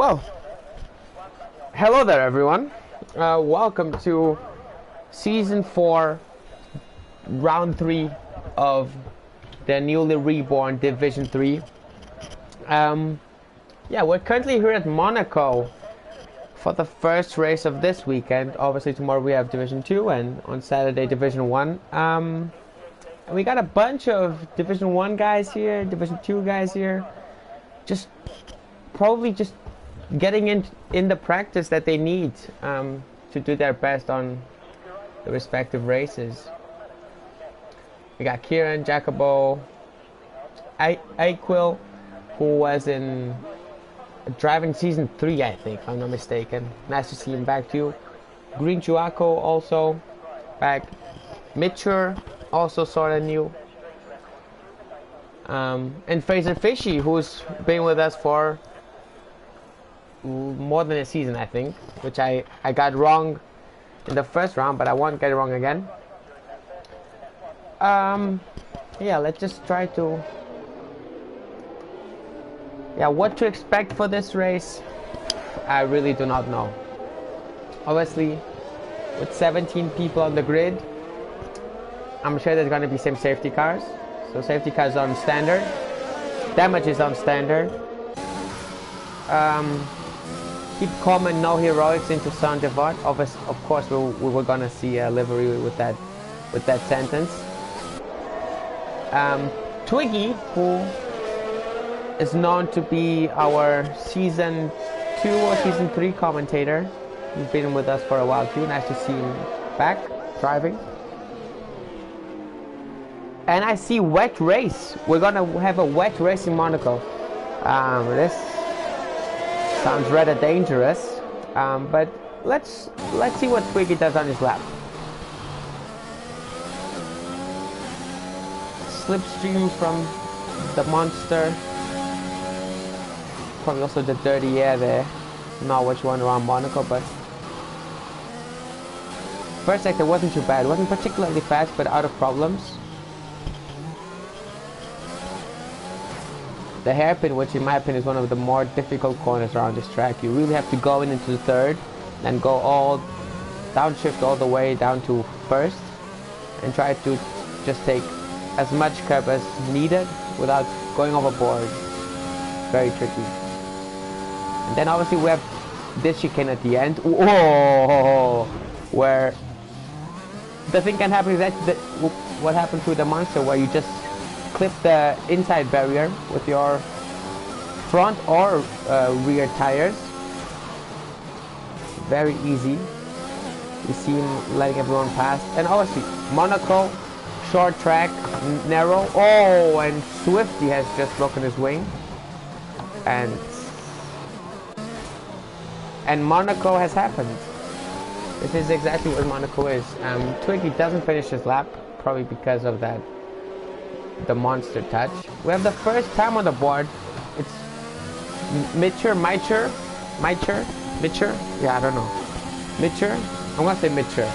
Well, hello there, everyone. Welcome to Season 4, Round 3 of the newly reborn Division 3. Yeah, we're currently here at Monaco for the first race of this weekend. Obviously, tomorrow we have Division 2 and on Saturday, Division 1. And we got a bunch of Division 1 guys here, Division 2 guys here. Probably just getting in the practice that they need to do their best on the respective races. We got Kieran, Jacobo, Aquil, who was in driving Season 3, I think, if I'm not mistaken. Nice to see him back too. Green Juaco also back. Mitchell also sort of new. And Fraser Fishy, who's been with us for more than a season, I think, which I got wrong in the first round, but I won't get it wrong again. Yeah, let's just try to... Yeah, what to expect for this race, I really do not know. Obviously, with 17 people on the grid, I'm sure there's going to be some safety cars. So safety cars on standard. Damage is on standard. Keep calm and no heroics into Saint Devot. Of course, we were gonna see a livery with that sentence. Twiggy, who is known to be our Season 2 or Season 3 commentator. He's been with us for a while too. Nice to see him back driving. And I see wet race. We're gonna have a wet race in Monaco. This sounds rather dangerous, but let's see what Twiggy does on his lap. Slipstream from the monster. Probably also the dirty air there. Not which one around Monaco, but first sector wasn't too bad. It wasn't particularly fast, but out of problems. The hairpin, which in my opinion is one of the more difficult corners around this track. You really have to go into the third and go all downshift all the way down to first and try to just take as much curb as needed without going overboard. Very tricky. And then obviously we have this chicane at the end. Whoa! Where the thing can happen is that what happened to the monster, where you just clip the inside barrier with your front or rear tires. Very easy. You see him letting everyone pass. And obviously Monaco, short track, narrow. Oh, and Swifty has just broken his wing. And Monaco has happened. This is exactly what Monaco is. Twiggy doesn't finish his lap, probably because of that. The monster touch. We have the first time on the board. It's Mitcher. Yeah, I don't know. Mitcher. I'm gonna say Mitcher.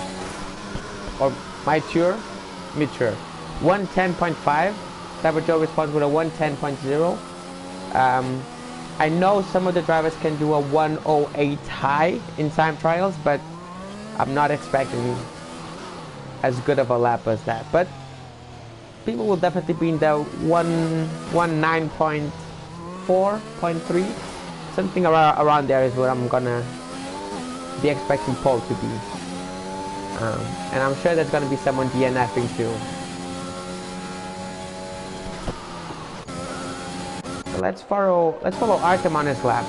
Or Mitcher. 110.5. Cyber responds with a 110.0. I know some of the drivers can do a 108 high in time trials, but I'm not expecting as good of a lap as that. But people will definitely be in the 119.4, 0.3. Something around there is what I'm gonna be expecting Paul to be. And I'm sure there's gonna be someone DNFing too. So let's follow Artem on his lap.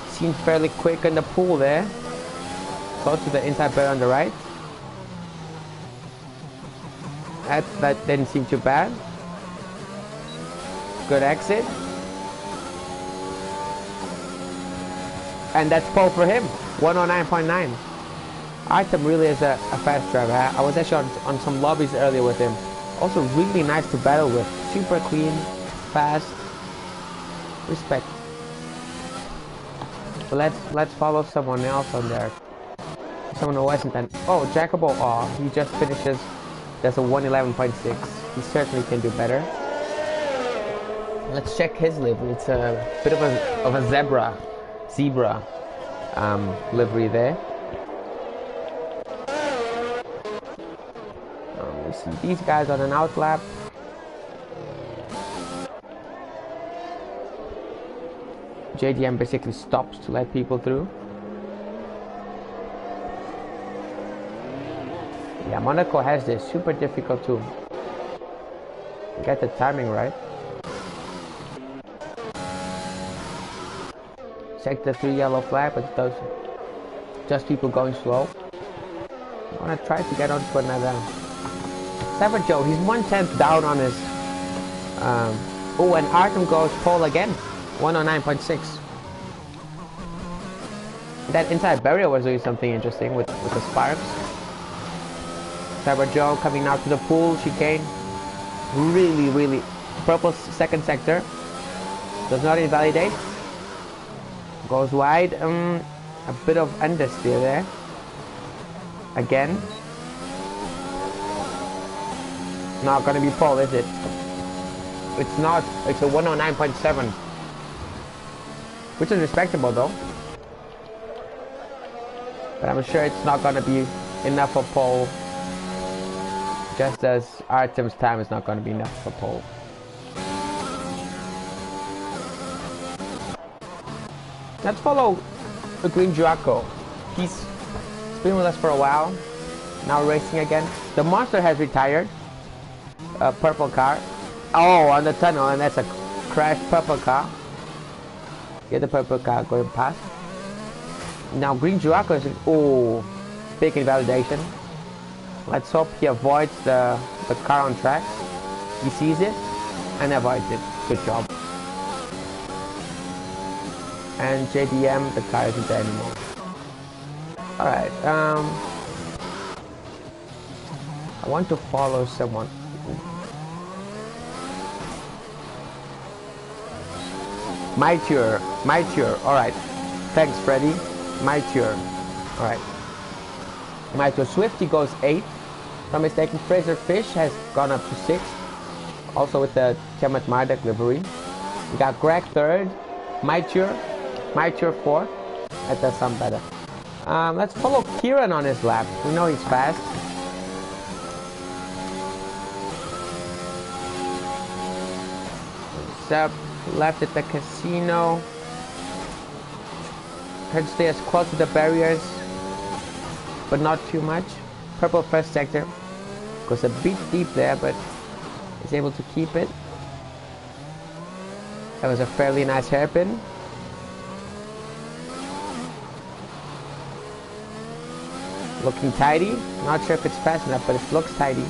Seems fairly quick in the pool there. Close to the inside barrier on the right. That didn't seem too bad. Good exit. And that's pole for him. 109.9. Artem really is a fast driver. I was actually on some lobbies earlier with him. Also really nice to battle with. Super clean, fast. Respect. So let's follow someone else on there. Someone who wasn't then. Oh, Jacobo. Oh, he just finishes. That's a 111.6. He certainly can do better. Let's check his livery. It's a bit of a zebra. zebra livery there. We see these guys on an outlap. JDM basically stops to let people through. Yeah, Monaco has this super difficult to get the timing right. Sector 3 yellow flag, but it does just people going slow. I'm gonna try to get onto another. Savage Joe, he's 1/10 down on his. Oh, and Artem goes pole again, 109.6. That inside barrier was doing something interesting with the sparks. Savage Joe coming out to the pool chicane. Really, purple second sector. Does not invalidate. Goes wide. A bit of understeer there. Again. Not gonna be pole, is it? It's not. It's a 109.7. Which is respectable though. But I'm sure it's not gonna be enough for pole. Just as Artem's time is not gonna be enough for pole. Let's follow the green Draco. He's been with us for a while. Now racing again. The monster has retired. A purple car. Oh, on the tunnel, and that's a crashed purple car. Get the purple car going past. Now green Draco is oh, big invalidation. Let's hope he avoids the car on track. He sees it and avoids it. Good job. And JDM, the car isn't there anymore. Alright, I want to follow someone. Mightier, alright. Thanks, Freddy. Mightier, alright. Mightier Swifty goes 8. If I'm mistaken, Fraser Fish has gone up to 6. Also with the Kemet Marduk livery. We got Greg 3rd. Mightier 4th. That does sound better. Let's follow Kieran on his lap. We know he's fast. Sub left at the casino. Try to stay as close to the barriers, but not too much. Purple first sector. Goes a bit deep there, but is able to keep it. That was a fairly nice hairpin. Looking tidy. Not sure if it's fast enough, but it looks tidy.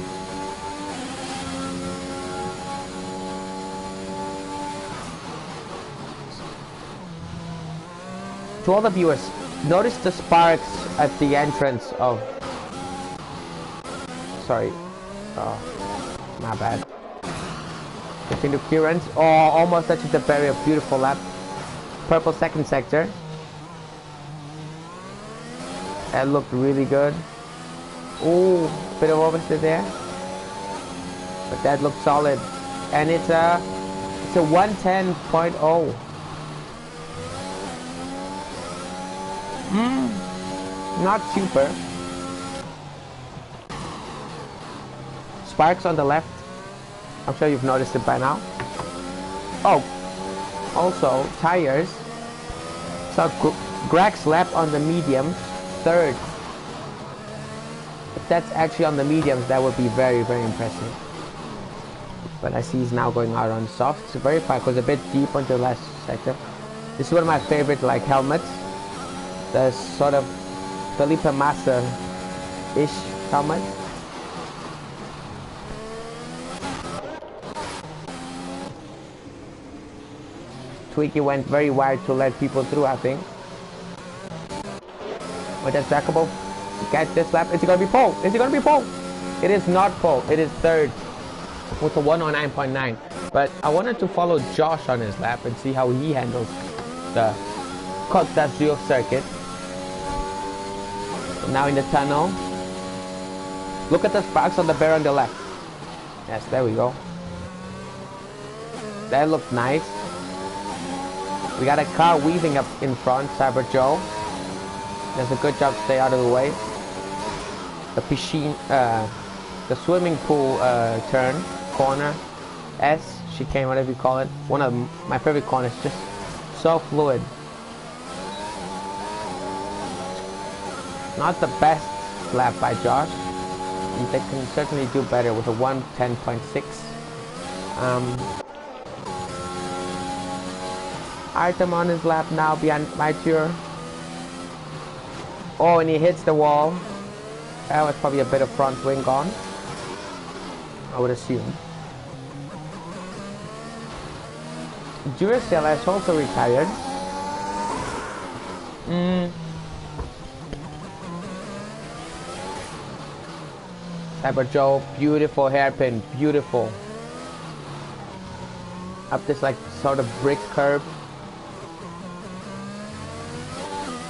To all the viewers, notice the sparks at the entrance of... Sorry. Oh, my bad. Continue Kieran's. Oh, almost touches the barrier. Beautiful lap. Purple second sector. That looked really good. Ooh, bit of oversteer there. But that looked solid. And it's a 110.0. Not super. Sparks on the left. I'm sure you've noticed it by now. Oh, also tires. So Greg's lap on the mediums, 3rd. If that's actually on the mediums, that would be very, very impressive. But I see he's now going out on softs. Very fast, goes a bit deep onto the last sector. This is one of my favorite helmets. The sort of Felipe Massa-ish helmet. Tweaky went very wide to let people through, I think. But that's trackable. Catch this lap. Is it gonna be pole? Is it gonna be pole? It is not pole. It is 3rd with a 109.9. But I wanted to follow Josh on his lap and see how he handles the Côte d'Azur circuit. Now in the tunnel. Look at the sparks on the barrier on the left. Yes, there we go. That looked nice. We got a car weaving up in front, Cyber Joe. Does a good job to stay out of the way. The piscine, the swimming pool turn, corner, S, chicane, whatever you call it. One of my favorite corners, just so fluid. Not the best lap by Josh. They can certainly do better with a 1:10.6. Item on his lap now behind Mature. Oh, and he hits the wall. That was probably a bit of front wing gone, I would assume. Duracell has also retired. Cyber Joe, beautiful hairpin, beautiful. Up this like sort of brick curb.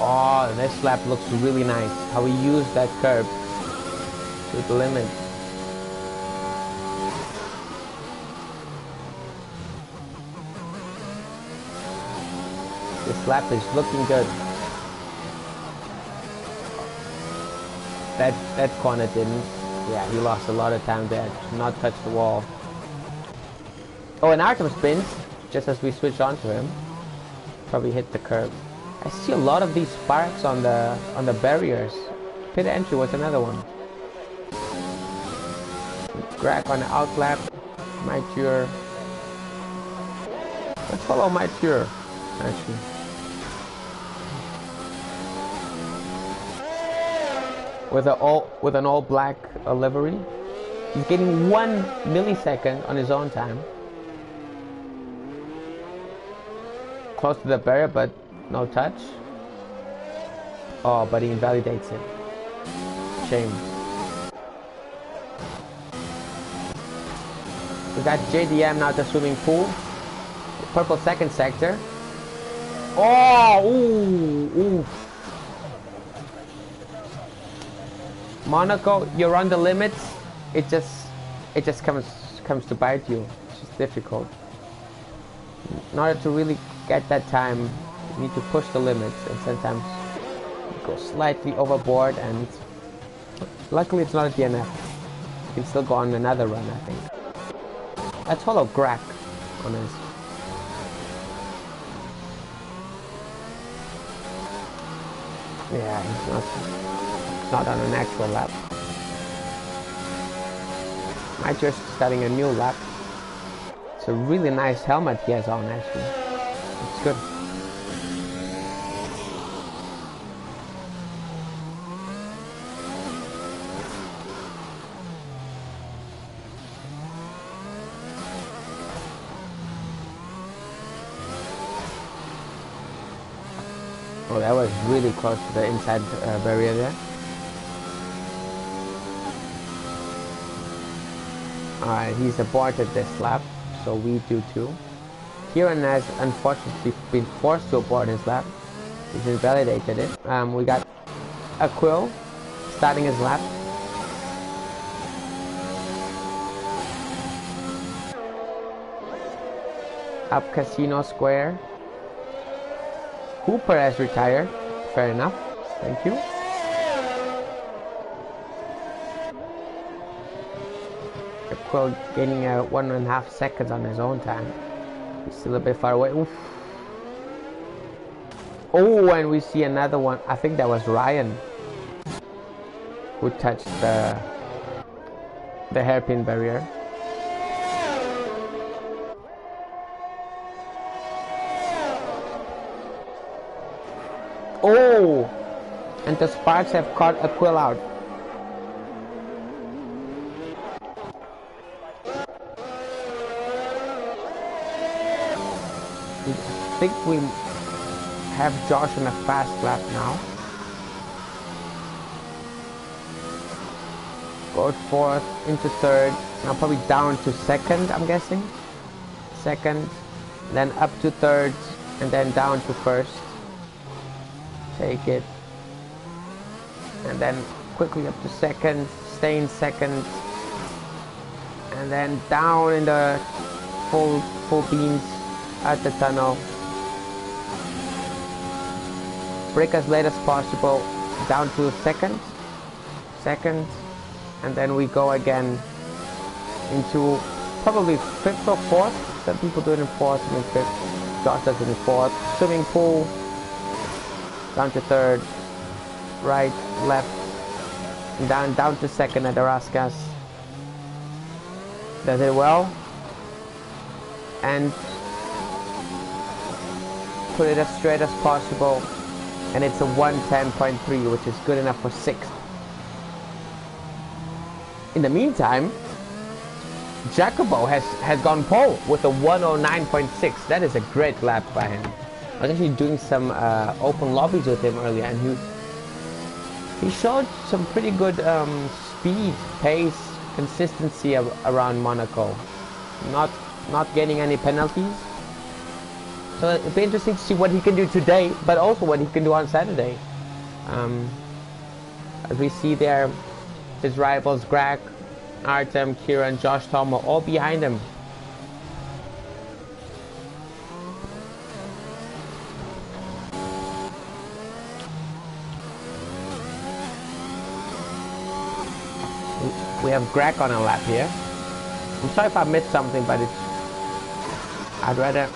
Oh, this lap looks really nice. How he used that curb to the limit. This lap is looking good. That corner didn't. Yeah, he lost a lot of time there. Did not touch the wall. Oh, and Artem spins just as we switch on to him. Probably hit the curb. I see a lot of these sparks on the barriers. Pit entry was another one. Greg on the outlap. Mature. Let's follow Mature, actually. With an all black livery. He's getting 1 millisecond on his own time. Close to the barrier, but no touch. Oh, but he invalidates it. Shame. We got JDM now at the swimming pool. Purple second sector. Oh, ooh. Monaco, you're on the limits. It just comes to bite you. It's just difficult. In order to really get that time, you need to push the limits, and sometimes you go slightly overboard, and luckily it's not a DNF. You can still go on another run, I think. Let's follow Greg on this. Yeah, he's not on an actual lap. Might just starting a new lap. It's a really nice helmet he has on, actually. It's good. Oh, that was really close to the inside barrier there. Alright, he's aborted this lap, so we do too. Kieran has unfortunately been forced to abort his lap. He's invalidated it. We got Aquil starting his lap. Up Casino Square. Hooper has retired. Fair enough. Thank you. Aquil gaining 1.5 seconds on his own time. He's still a bit far away. Oof. Oh, and we see another one. I think that was Ryan who touched the hairpin barrier. Oh, and the sparks have caught Aquil out. I think we have Josh on a fast lap now. Goes fourth into third. Now probably down to second, I'm guessing. Second, then up to third, and then down to first. Take it. And then quickly up to second, stay in second. And then down in the full beams at the tunnel. Break as late as possible down to second, and then we go again into probably fifth or fourth. Some people do it in fourth and in fifth. Josh does it in fourth. Swimming pool, down to third, right, left, and down to second at Erasmus. Does it well, and put it as straight as possible, and it's a 110.3, which is good enough for sixth. In the meantime, Jacobo has gone pole with a 109.6. That is a great lap by him. I was actually doing some open lobbies with him earlier, and he showed some pretty good speed, pace, consistency around Monaco. Not getting any penalties. So it'll be interesting to see what he can do today, but also what he can do on Saturday. As we see there, his rivals Greg, Artem, Kieran, Josh Tom are all behind him. We have Greg on a lap here. I'm sorry if I missed something, but I'd rather...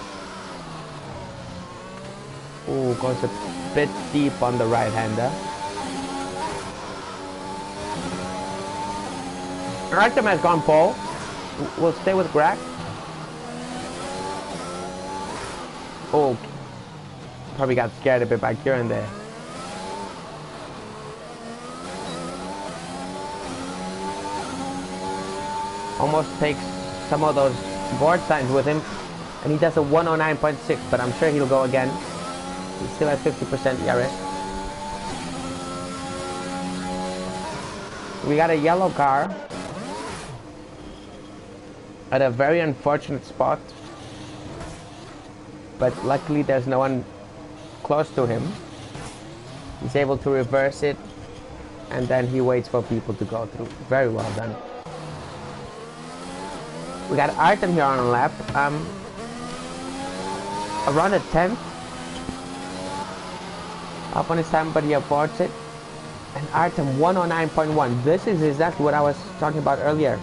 Ooh, goes a bit deep on the right-hander. Artem has gone pole. We'll stay with Greg. Oh, probably got scared a bit by Kieran there. Almost takes some of those board signs with him, and he does a 109.6, but I'm sure he'll go again. He still has 50% ERS. We got a yellow car at a very unfortunate spot, but luckily there's no one close to him. He's able to reverse it, and then he waits for people to go through. Very well done. We got Artem here on a lap, around a 10th up on his time, but he avoids it. And Artem 109.1. This is exactly what I was talking about earlier.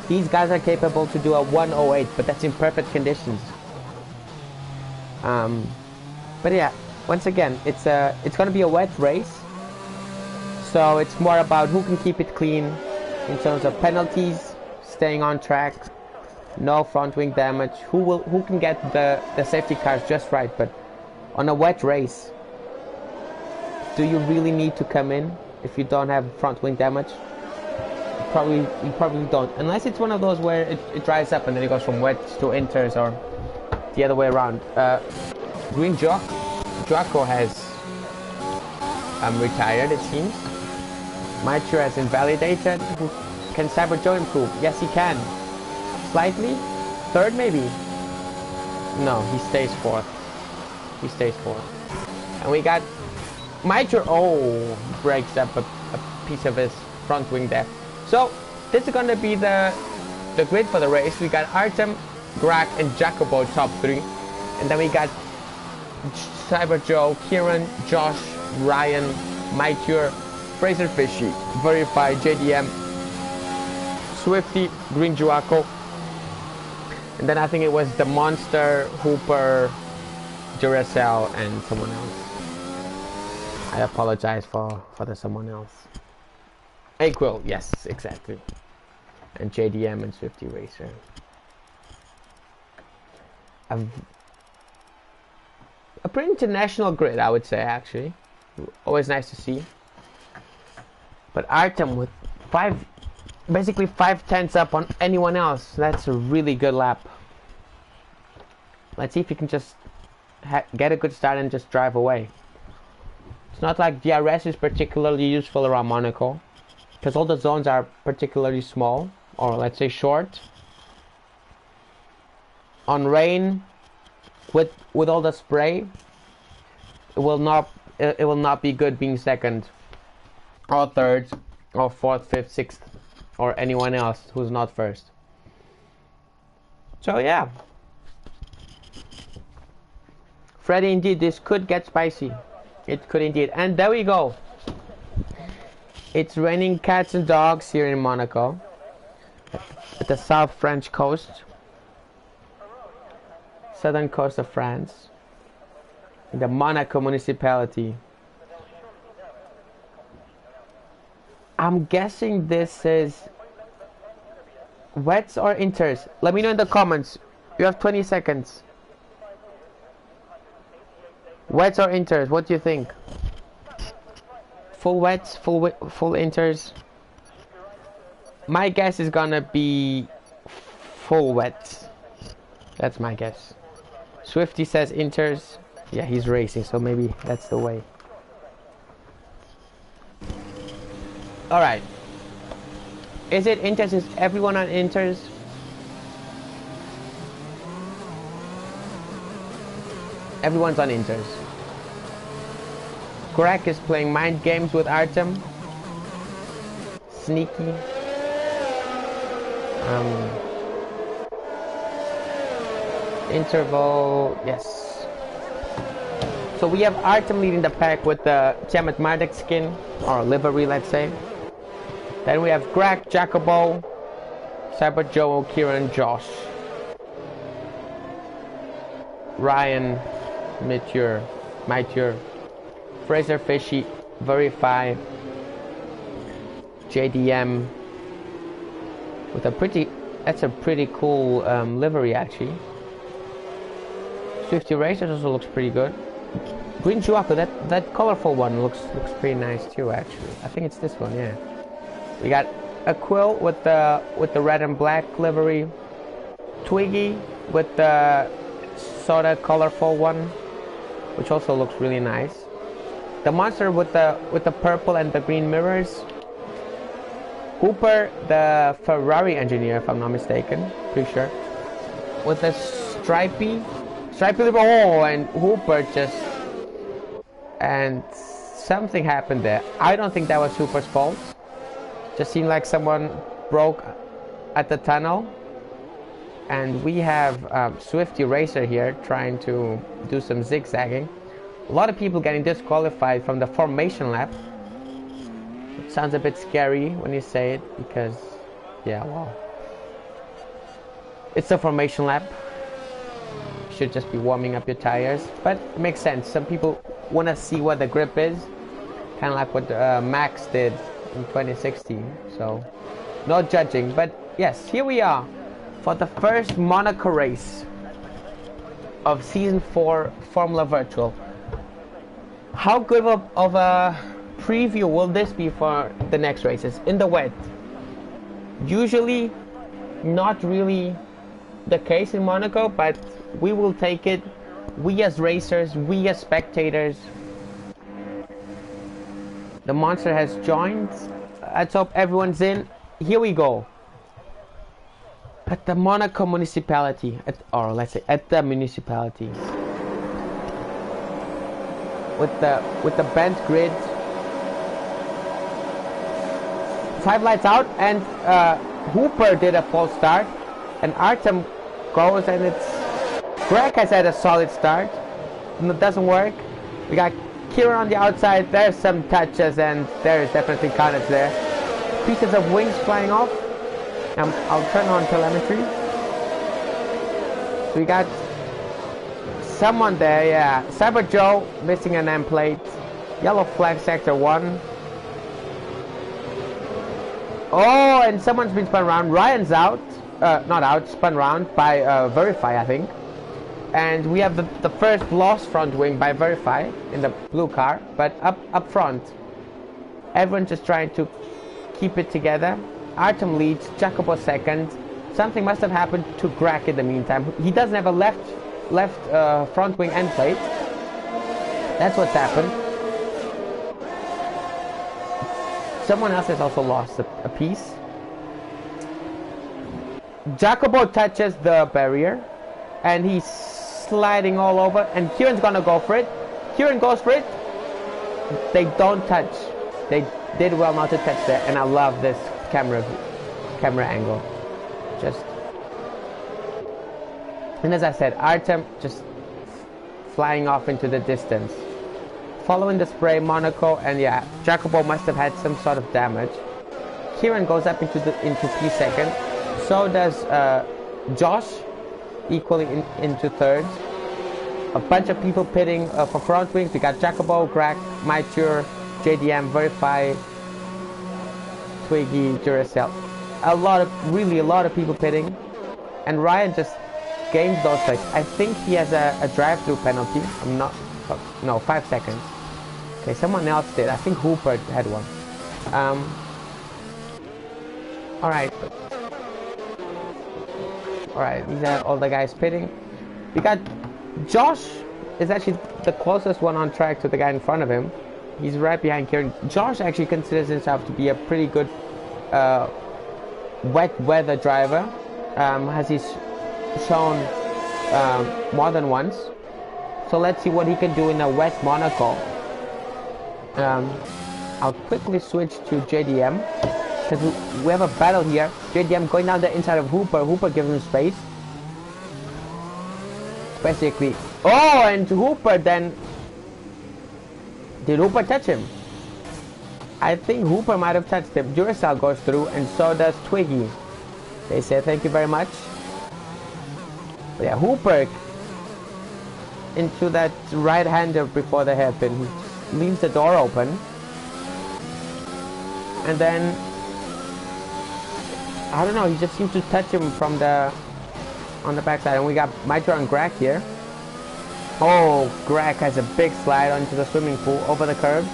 These guys are capable to do a 108, but that's in perfect conditions. But yeah, once again, it's going to be a wet race, so it's more about who can keep it clean in terms of penalties, staying on track, no front wing damage, who can get the safety cars just right. But on a wet race, do you really need to come in if you don't have front wing damage? You probably don't, unless it's one of those where it dries up and then it goes from wet to inters, or the other way around. Green Joaco has retired, it seems. Mature has invalidated. Can Cyber Joe improve? Yes, he can. Slightly? Third, maybe? No, he stays fourth. He stays fourth. And we got Mature. Oh, breaks up a piece of his front wing there. So this is going to be the grid for the race. We got Artem, Greg, and Jacobo top three, and then we got Cyber Joe, Kieran, Josh, Ryan, Mature, Fraser Fishy, Verify, JDM, Swifty, Green Joaco, and then I think it was the Monster, Hooper, Duracell, and someone else. I apologize for the someone else. Aquil, yes, exactly. And JDM and Swifty Racer. A pretty international grid, I would say, actually. Always nice to see. But Artem with basically 5/10 up on anyone else. That's a really good lap. Let's see if he can just get a good start and just drive away. It's not like DRS is particularly useful around Monaco, because all the zones are particularly small, or let's say short. On rain, with all the spray, it will not be good being second, or third, or fourth, fifth, sixth, or anyone else who's not first. So yeah, Freddy, indeed, this could get spicy. It could indeed. And there we go. It's raining cats and dogs here in Monaco, at the South French coast, southern coast of France, in the Monaco municipality. I'm guessing this is wets or inters. Let me know in the comments. You have 20 seconds. Wets or inters, what do you think? Full wets, full inters. My guess is gonna be full wets. That's my guess. Swifty says inters. Yeah, he's racing, so maybe that's the way. Alright. Is it inters? Is everyone on inters? Everyone's on inters. Greg is playing mind games with Artem. Sneaky. Interval, yes. So we have Artem leading the pack with the Tiamat Marduk skin, or livery, let's say. Then we have Greg, Jacobo, Cyber Joe, Kieran, Josh, Ryan, Miture, Fraser Fishy, Verify, JDM, with a pretty cool livery actually. Swifty Racers also looks pretty good. Green Chuaku, that colorful one looks pretty nice too actually. I think it's this one, yeah. We got a Quill with the red and black livery, Twiggy with the sort of colorful one, which also looks really nice. The Monster with the purple and the green mirrors. Hooper, the Ferrari engineer, if I'm not mistaken, pretty sure, with the stripy livery. Oh, and Hooper and something happened there. I don't think that was Hooper's fault. Just seemed like someone broke at the tunnel. And we have Swifty Racer here trying to do some zigzagging. A lot of people getting disqualified from the formation lap. It sounds a bit scary when you say it because, yeah, well, it's the formation lap. You should just be warming up your tires, but it makes sense. Some people want to see what the grip is, kind of like what Max did in 2016. So, no judging, but yes, here we are for the first Monaco race of Season 4 Formula Virtual. How good of a preview will this be for the next races in the wet? Usually not really the case in Monaco, but we will take it. We as racers, we as spectators. The Monster has joined. Let's hope everyone's in. Here we go. At the Monaco municipality, or let's say at the municipality. With the bent grid. 5 lights out, and Hooper did a false start, and Artem goes, and it's Greg has had a solid start. It doesn't work. We got Kieran on the outside. There's some touches, and there's definitely carnage there. Pieces of wings flying off. I'll turn on telemetry. So we got someone there, yeah. Cyber Joe missing an M plate. Yellow flag sector 1. Oh, and someone's been spun around. Ryan's out. Not out, spun around by Verify, I think. And we have the first lost front wing by Verify in the blue car. But up front, everyone's just trying to keep it together. Artem leads, Jacobo second. Something must have happened to Greg in the meantime. He doesn't have a left front wing end plate. That's what's happened. Someone else has also lost a piece. Jacobo touches the barrier, and he's sliding all over, and Kieran's gonna go for it. Kieran goes for it. They don't touch. They did well not to touch there, and I love this camera angle. And as I said, Artem just flying off into the distance. following the spray, Monaco and yeah, Jacopo must have had some sort of damage. Kieran goes up into P2. So does Josh, equally into third. A bunch of people pitting for front wings. We got Jacopo, Greg, Mature, JDM, Verify, Twiggy, Duracell. A lot of people pitting. And Ryan just gains those plays. I think he has a drive-through penalty. I'm not... no, 5 seconds. Okay, someone else did. I think Hooper had one. Alright. Alright, these are all the guys pitting. We got... Josh is actually the closest one on track to the guy in front of him. He's right behind Kieran. Josh actually considers himself to be a pretty good wet weather driver. As he's shown more than once. So let's see what he can do in a wet Monaco. I'll quickly switch to JDM because we have a battle here. JDM going down the inside of Hooper. Hooper gives him space. Basically. Oh, and Hooper then... Did Hooper touch him? I think Hooper might have touched him. Duracell goes through and so does Twiggy. They say thank you very much. But yeah, Hooper into that right-hander before the hairpin. He leaves the door open. And then, I don't know, he just seems to touch him from the, on the backside. And we got Mitra and Greg here. Oh, Greg has a big slide onto the swimming pool over the curb.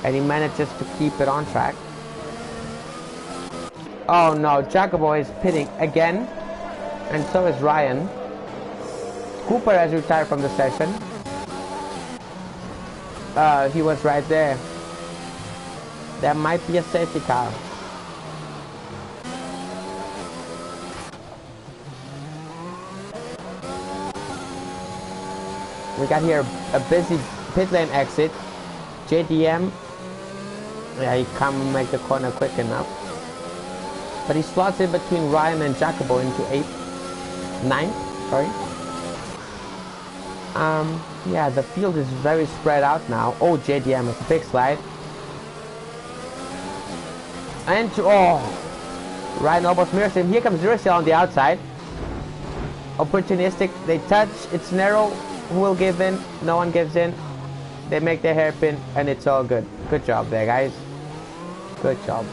And he manages to keep it on track. Oh no, Jacopo is pitting again. And so is Ryan. Cooper has retired from the session. He was right there. There might be a safety car. We got here a busy pit lane exit. JDM. Yeah, he can't make the corner quick enough. But he slots in between Ryan and Jacopo into 9th, sorry. Yeah, the field is very spread out now. Oh, JDM is a big slide. And, oh, Ryan almost mirrors him. Here comes Duracell on the outside. Opportunistic, they touch, it's narrow. Who will give in? No one gives in. They make their hairpin, and it's all good. Good job there, guys. Good job.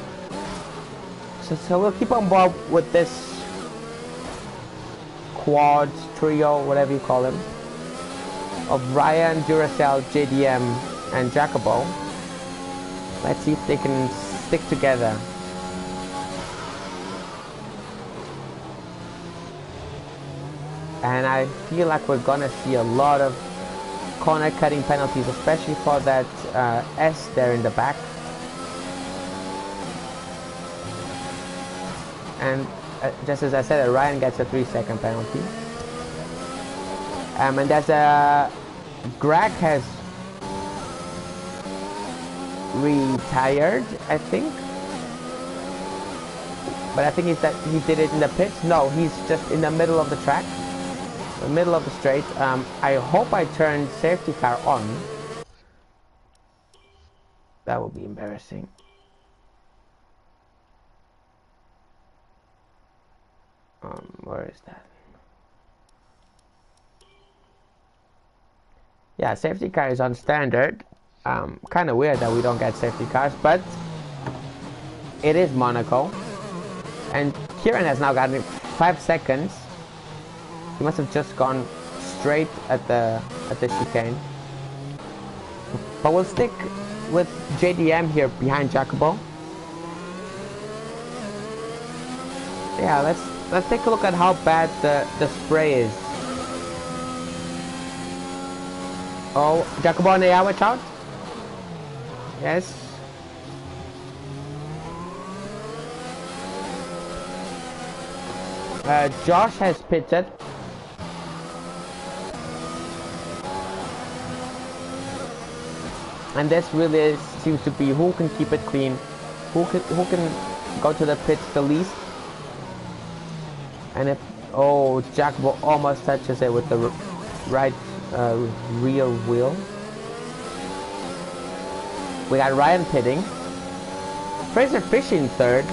So we'll keep on board with this quad, trio, whatever you call them, of Ryan, Duracell, JDM, and Jacopo. Let's see if they can stick together. And I feel like we're gonna see a lot of corner cutting penalties, especially for that S there in the back. And just as I said, Ryan gets a 3-second penalty. And there's a... Greg has retired, I think. But I think he did it in the pits. No, he's just in the middle of the track. The middle of the straight. I hope I turned safety car on. That would be embarrassing. Where is that? Yeah, safety car is on standard. Kind of weird that we don't get safety cars, but it is Monaco. And Kieran has now gotten 5 seconds. He must have just gone straight at the chicane. But we'll stick with JDM here behind Jacopo. Yeah, let's take a look at how bad the spray is. Oh, Jacopo on the air, watch out. Yes. Josh has pitted. And this really seems to be who can keep it clean, who can go to the pits the least. And if, oh, Jacopo almost touches it with the right rear wheel. We got Ryan pitting. Fraser Fishy in third,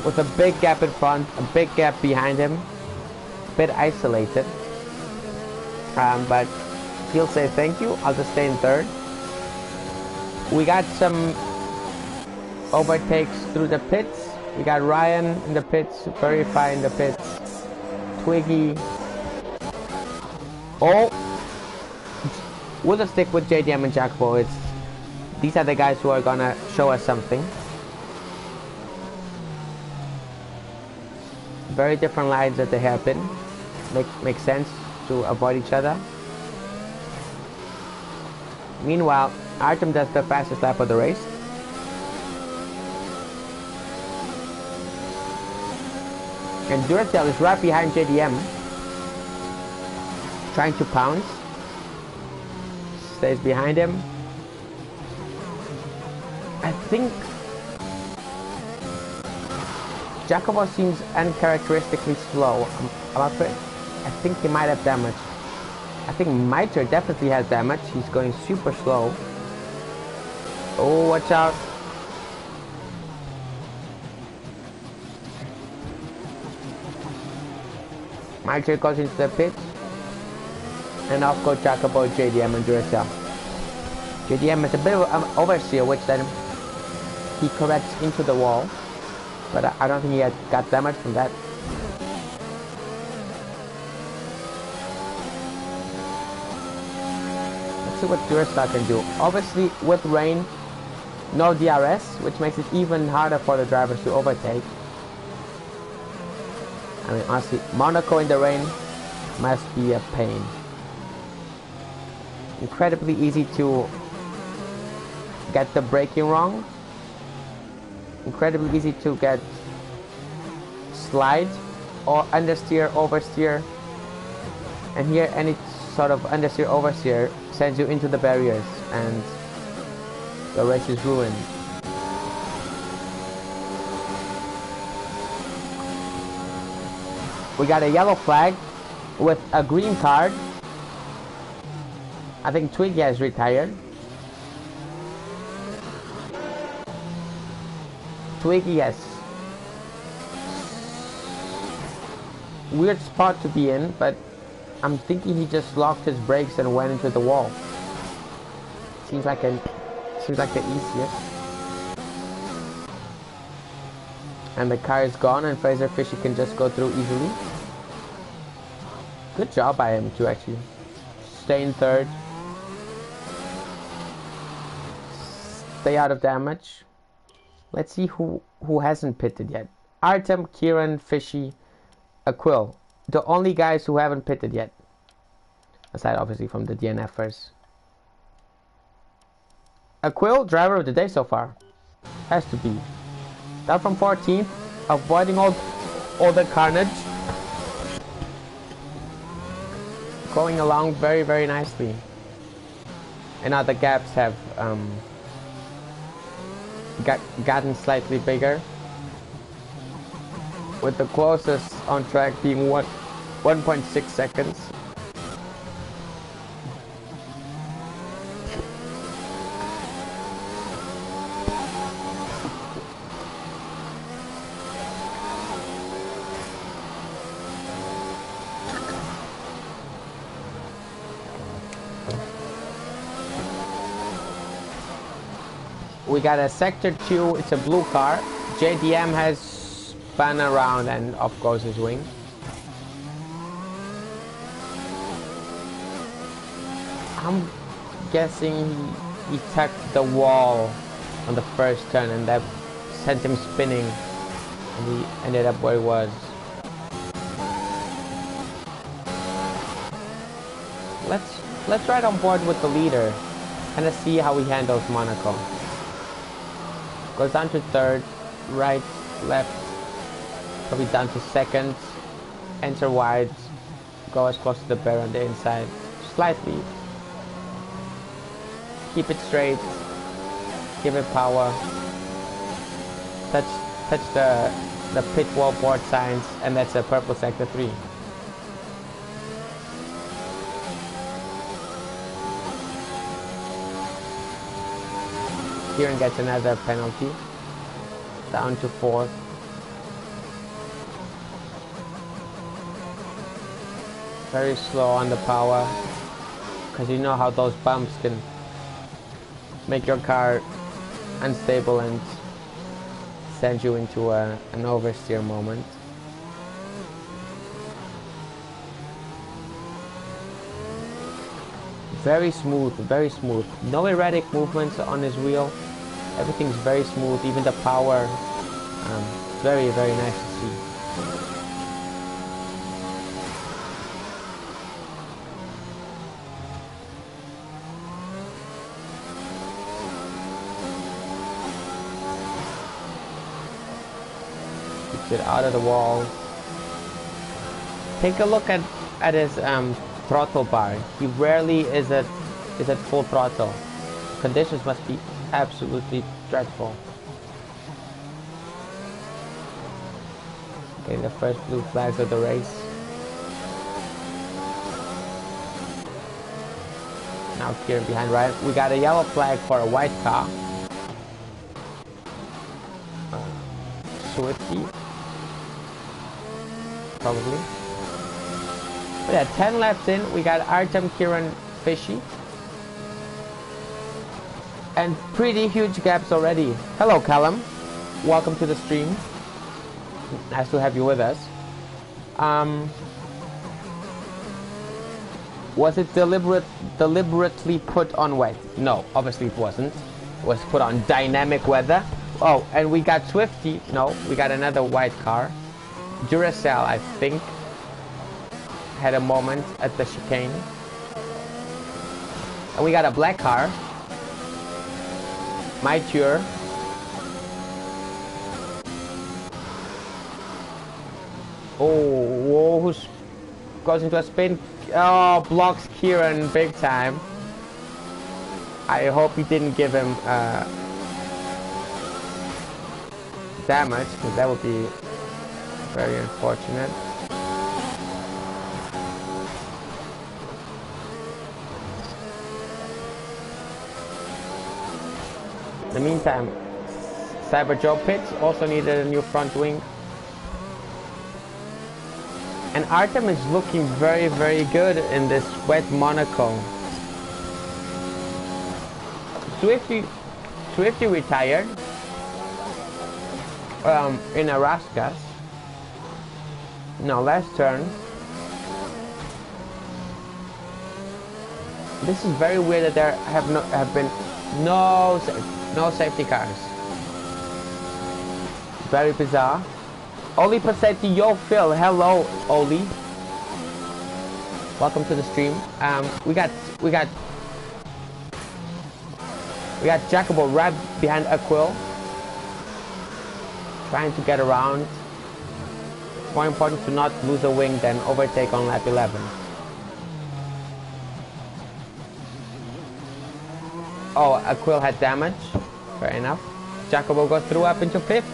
with a big gap in front, a big gap behind him. A bit isolated. But he'll say thank you. I'll just stay in third. We got some overtakes through the pits. We got Ryan in the pits, Verify in the pits, Twiggy. Oh, we'll just stick with JDM and Jacopo. These are the guys who are gonna show us something. Very different lines that they have been. Makes sense to avoid each other. Meanwhile, Artem does the fastest lap of the race. And Duracell is right behind JDM, trying to pounce. Stays behind him. I think Jacopo seems uncharacteristically slow. I'm afraid. I think he might have damage. I think Mitre definitely has damage. He's going super slow. Oh, watch out. Mitre goes into the pit. And off go Jacopo, JDM, and Duracell. JDM is a bit of an oversteer, which then he corrects into the wall. But I don't think he had got damage from that. Let's see what Duracell can do. Obviously, with rain, no DRS, which makes it even harder for the drivers to overtake. I mean, honestly, Monaco in the rain must be a pain. Incredibly easy to get the braking wrong. Incredibly easy to get slide or understeer, oversteer. And here any sort of understeer, oversteer sends you into the barriers and the race is ruined. We got a yellow flag with a green card. I think Twiggy has retired. Twiggy has weird spot to be in, but I'm thinking he just locked his brakes and went into the wall. Seems like the easiest. And the car is gone, and Fraser Fishy can just go through easily. Good job by him to actually stay in third. Stay out of damage. Let's see who hasn't pitted yet. Artem, Kieran, Fishy, Aquil. The only guys who haven't pitted yet. Aside obviously from the DNFers. Aquil, driver of the day so far. Has to be. Down from 14th, avoiding all the carnage. Going along very, very nicely. And now the gaps have gotten slightly bigger, with the closest on track being 1.6 seconds. We got a sector 2, it's a blue car. JDM has spun around and off goes his wing. I'm guessing he tucked the wall on the first turn and that sent him spinning and he ended up where he was. Let's ride on board with the leader and see how he handles Monaco. Goes down to third, right, left, probably down to second, enter wide, go as close to the barrier on the inside, slightly, keep it straight, give it power, touch the pit wall board signs, and that's a purple sector 3. Kieran gets another penalty. Down to 4th. Very slow on the power, because you know how those bumps can make your car unstable and send you into an oversteer moment. Very smooth, very smooth. No erratic movements on his wheel. Everything's very smooth, even the power. Very, very nice to see. Keeps it out of the wall. Take a look at his throttle bar. He rarely is at full throttle. Conditions must be absolutely dreadful. Okay, the first blue flags of the race. Now Kieran behind Ryan. We got a yellow flag for a white car. Swifty. Probably. But yeah, 10 laps in, we got Artem, Kieran, Fishy. And pretty huge gaps already. Hello, Callum. Welcome to the stream. Nice to have you with us. Was it deliberately put on wet? No, obviously it wasn't. It was put on dynamic weather. Oh, and we got Swifty. No, we got another white car. Duracell, I think, had a moment at the chicane. And we got a black car. Mature. Oh, whoa, who goes into a spin? Oh, blocks Kieran big time. I hope he didn't give him damage, because that would be very unfortunate. In the meantime, Cyber Joe Pitts also needed a new front wing. And Artem is looking very, very good in this wet Monaco. Swifty retired in Araskas. No, last turn. This is very weird that there have been no safety cars. Very bizarre. Oli Passetti, yo Phil, hello Oli. Welcome to the stream. We got Jacobo right behind Aquil, trying to get around. It's more important to not lose a wing than overtake on lap 11. Oh, Aquil had damage. Fair enough. Jacobo goes through up into 5th.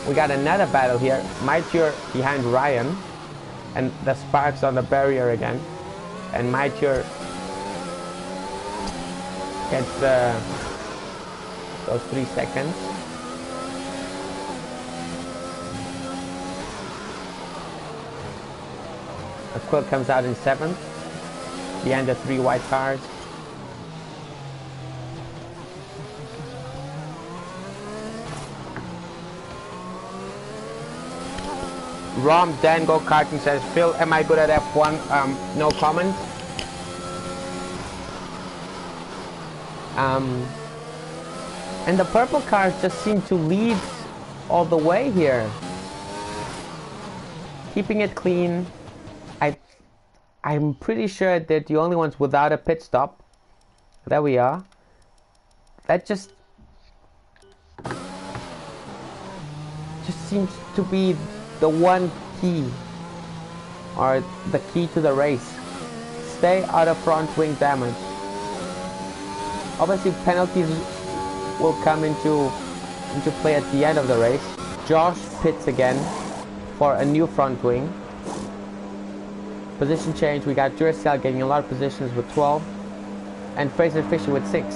We got another battle here. Mature behind Ryan. And the sparks on the barrier again. And Mature gets those 3 seconds. Aquil comes out in 7th. Behind the 3 white cars. Rom Dan Go Karting says, Phil, am I good at F1? No comment. And the purple cars just seem to lead all the way here. Keeping it clean. I'm pretty sure they're the only ones without a pit stop. There we are. That just seems to be the one key, or the key to the race. Stay out of front wing damage. Obviously penalties will come into play at the end of the race. Josh pits again for a new front wing. Position change, we got Duracell getting a lot of positions with 12 and Fraser Fisher with 6.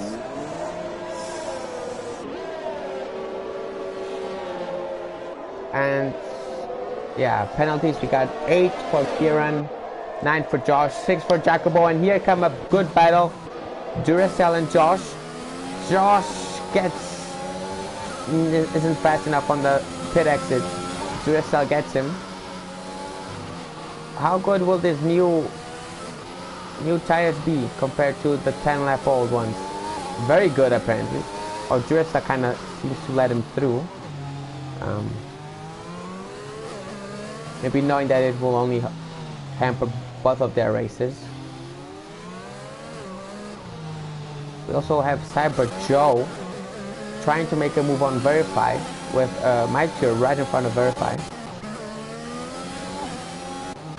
And yeah, penalties, we got 8 for Kieran, 9 for Josh, 6 for Jacobo, and here come a good battle. Duracell and Josh. Josh isn't fast enough on the pit exit. Duracell gets him. How good will this new tires be compared to the 10 lap old ones? Very good apparently. Or Duracell kind of seems to let him through. Maybe knowing that it will only hamper both of their races. We also have Cyber Joe trying to make a move on Verify with Maiture right in front of Verify.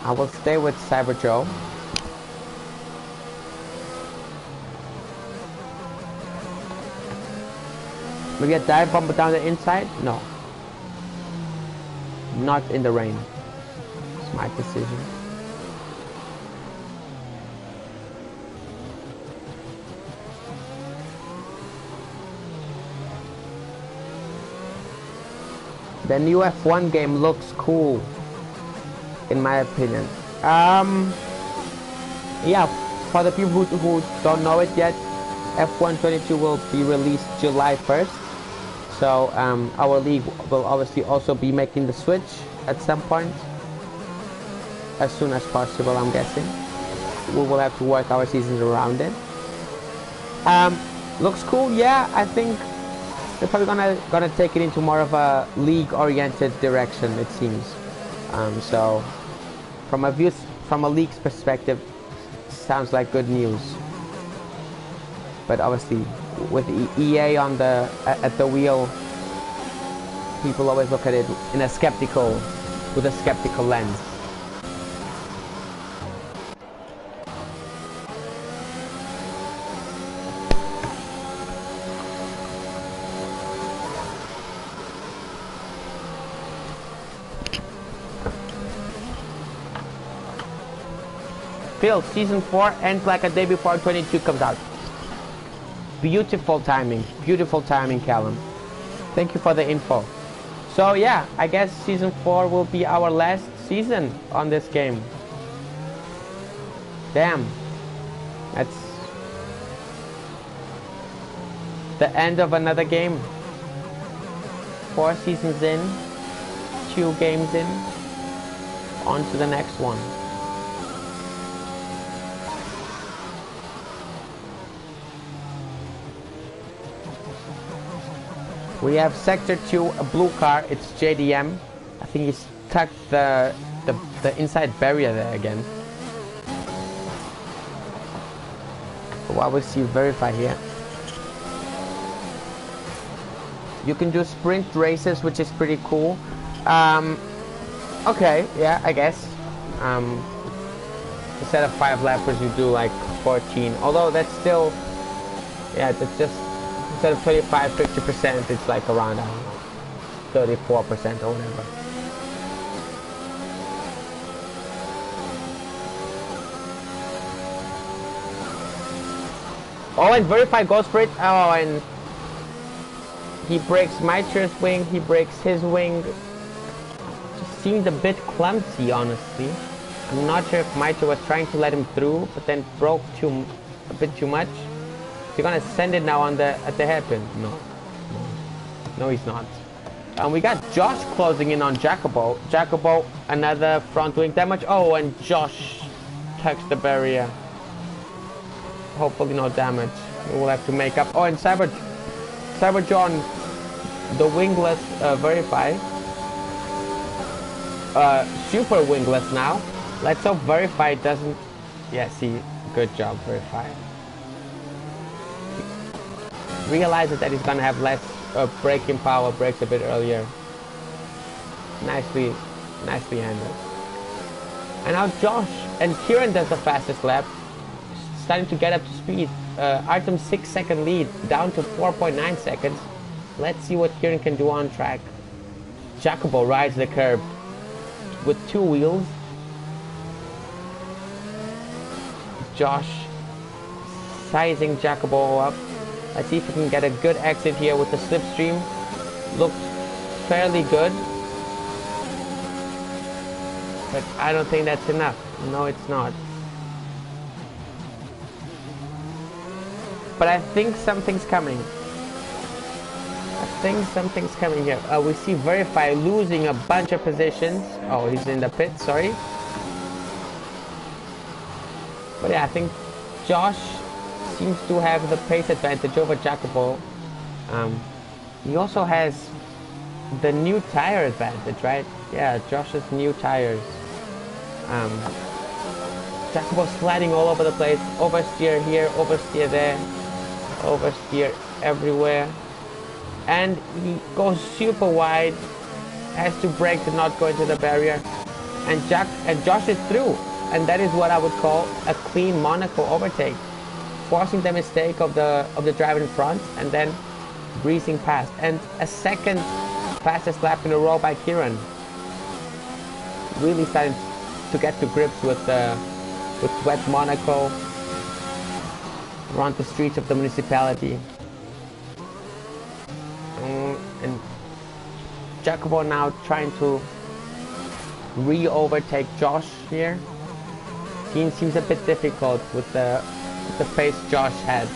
I will stay with Cyber Joe. Maybe a dive bomb down the inside? No. Not in the rain. Smart decision. The new F1 game looks cool, in my opinion. Yeah, for the people who don't know it yet, F1 22 will be released July 1st. So our league will obviously also be making the switch at some point. As soon as possible, I'm guessing. We will have to work our seasons around it. Looks cool, yeah. I think they're probably gonna take it into more of a league-oriented direction, it seems. So from a league's perspective, sounds like good news. But obviously, with EA on at the wheel, people always look at it with a skeptical lens. Phil, season 4 ends like a day before 22 comes out. Beautiful timing, Callum. Thank you for the info. So yeah, I guess season 4 will be our last season on this game. Damn, that's the end of another game. 4 seasons in, 2 games in, on to the next one. We have Sector 2, a blue car, it's JDM. I think he's tucked the inside barrier there again. While we see Verify here. You can do sprint races, which is pretty cool. Okay, yeah, I guess. Instead of 5 lappers, you do like 14. Although that's still, yeah, that's just, instead of 25, 50%, it's like around 34% or whatever. Oh, and Verify goes for it. Oh, and he breaks Maiture's wing, he breaks his wing. Just seemed a bit clumsy, honestly. I'm not sure if Maiture was trying to let him through, but then broke a bit too much. You're gonna send it now at the hairpin? No, he's not. And we got Josh closing in on Jacobo. Jacobo, another front wing damage. Oh, and Josh tucks the barrier. Hopefully no damage. We will have to make up. Oh, and Cyber John, the wingless Verify. Super wingless now. Let's hope Verify doesn't. Yeah, see, good job, Verify. Realizes that he's gonna have less braking power, brakes a bit earlier. Nicely handled. And now Josh and Kieran does the fastest lap, starting to get up to speed. Artem's 6-second lead down to 4.9 seconds. Let's see what Kieran can do on track. Jacobo rides the curb with 2 wheels. Josh sizing Jacobo up. Let's see if we can get a good exit here with the slipstream. Looks fairly good. But I don't think that's enough. No, it's not. But I think something's coming. I think something's coming here. We see Verify losing a bunch of positions. Oh, he's in the pit, sorry. But yeah, I think Josh seems to have the pace advantage over Jacopo. He also has the new tire advantage, right? Yeah, Josh's new tires. Jacopo sliding all over the place. Oversteer here, oversteer there, oversteer everywhere. And he goes super wide, has to brake to not go into the barrier. And Josh is through. And that is what I would call a clean Monaco overtake. Forcing the mistake of the driver in front and then breezing past. And a second fastest lap in a row by Kieran. Really starting to get to grips with wet Monaco around the streets of the municipality. And Jacopo now trying to re-overtake Josh here. Seems a bit difficult with the pace Josh had.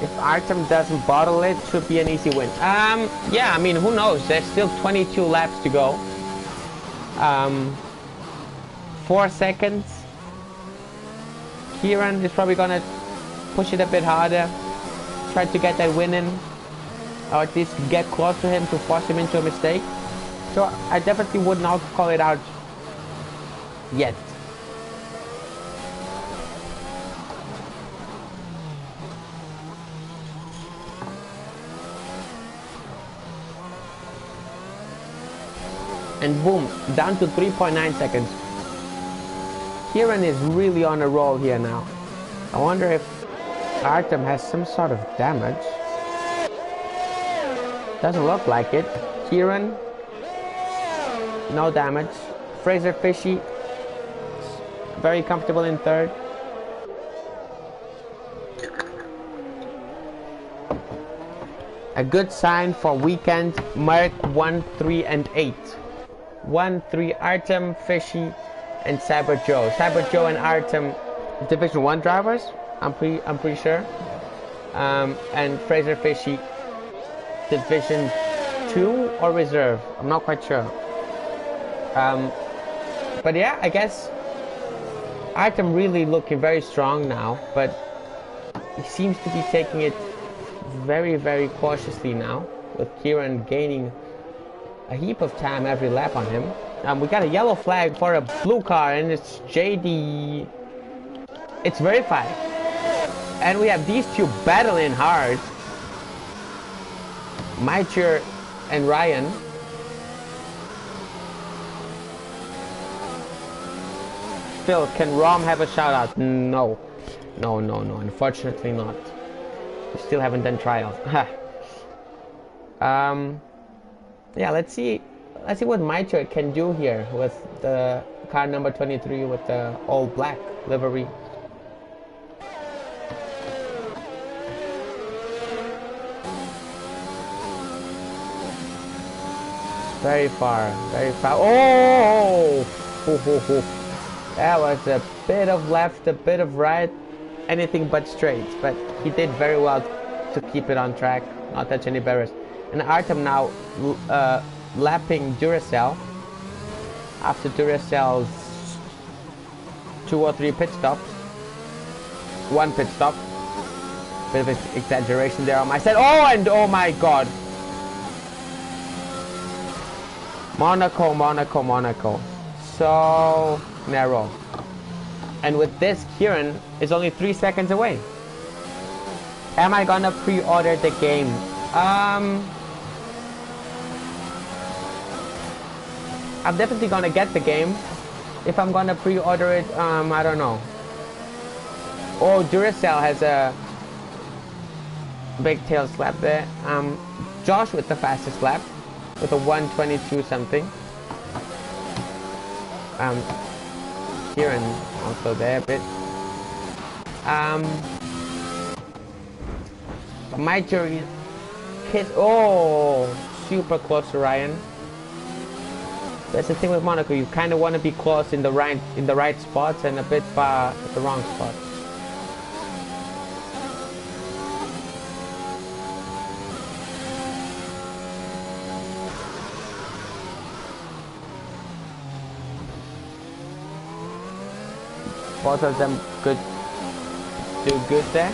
If Artem doesn't bottle it, should be an easy win. Yeah, I mean, who knows? There's still 22 laps to go. 4 seconds. Kieran is probably gonna push it a bit harder. Try to get that win in. Or at least get close to him to force him into a mistake. So I definitely would not call it out yet. And boom, down to 3.9 seconds. Kieran is really on a roll here now. I wonder if Artem has some sort of damage. Doesn't look like it. Kieran, no damage. Fraser Fishy, very comfortable in third. A good sign for weekend. Mark 1, 3, and 8. 1, 3, Artem, Fishy, and Cyber Joe. Cyber Joe and Artem, Division 1 drivers, I'm pretty sure. And Fraser Fishy, Division 2 or Reserve, I'm not quite sure. But yeah, I guess Artem really looking very strong now, but he seems to be taking it very, very cautiously now, with Kieran gaining a heap of time every lap on him. We got a yellow flag for a blue car, and it's JD. It's verified. And we have these two battling hard. Maicher and Ryan. Phil, can Rom have a shout out? No. No, unfortunately not. We still haven't done trials. Yeah, let's see what Maicher can do here with the car number 23 with the all black livery. Very far, very far. Oh! That was a bit of left, a bit of right, anything but straight. But he did very well to keep it on track, not touch any barriers. And Artem now lapping Duracell after Duracell's 2 or 3 pit stops. 1 pit stop. Bit of exaggeration there on my side. Oh, and oh my god. Monaco. So narrow. And with this, Kieran is only 3 seconds away. Am I gonna pre-order the game? I'm definitely gonna get the game. If I'm gonna pre-order it, I don't know. Oh, Duracell has a big tail slap there. Josh with the fastest lap with a 1:22 something. Kieran also there a bit. My jury kids. Oh, super close to Ryan. That's the thing with Monaco. You kind of want to be close in the right spots and a bit far at the wrong spots. Both of them do good there.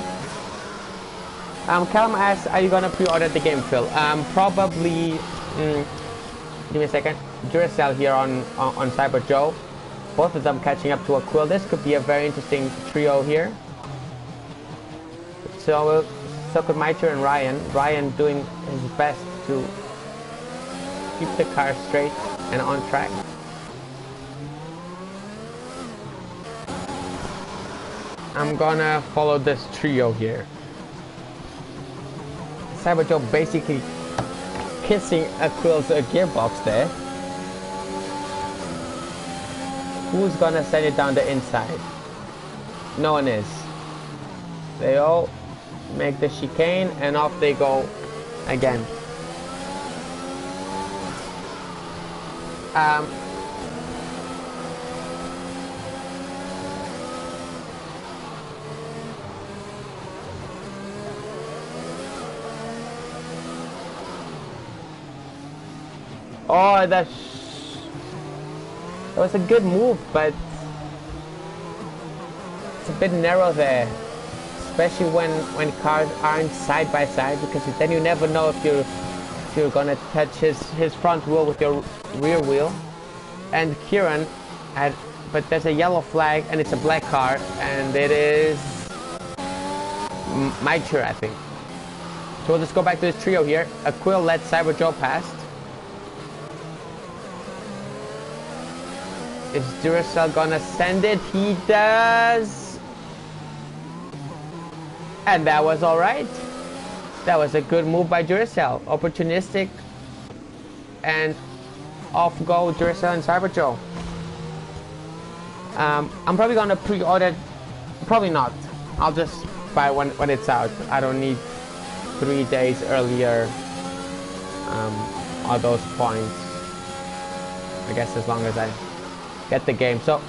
Callum asks, are you gonna pre-order the game, Phil? Probably. Give me a second. Duracell here on Cyber Joe. Both of them catching up to a Quill. This could be a very interesting trio here. So could Mitre and Ryan. Ryan doing his best to keep the car straight and on track. I'm gonna follow this trio here. Cyber Joe basically kissing a Quill's gearbox there. Who's gonna send it down the inside? No one is. They all make the chicane and off they go again. Oh, that was a good move, but it's a bit narrow there, especially when cars aren't side by side, because then you never know if you're gonna touch his front wheel with your rear wheel. And Kieran but there's a yellow flag and it's a black car, and it is Mitre, I think. So we'll just go back to this trio here. A Quill let Cyber Joe past. Is Duracell gonna send it? He does! And that was alright. That was a good move by Duracell. Opportunistic. And off go Duracell and Cyber Joe. I'm probably gonna pre-order. Probably not. I'll just buy when it's out. I don't need 3 days earlier all those points. I guess as long as I get the game. So,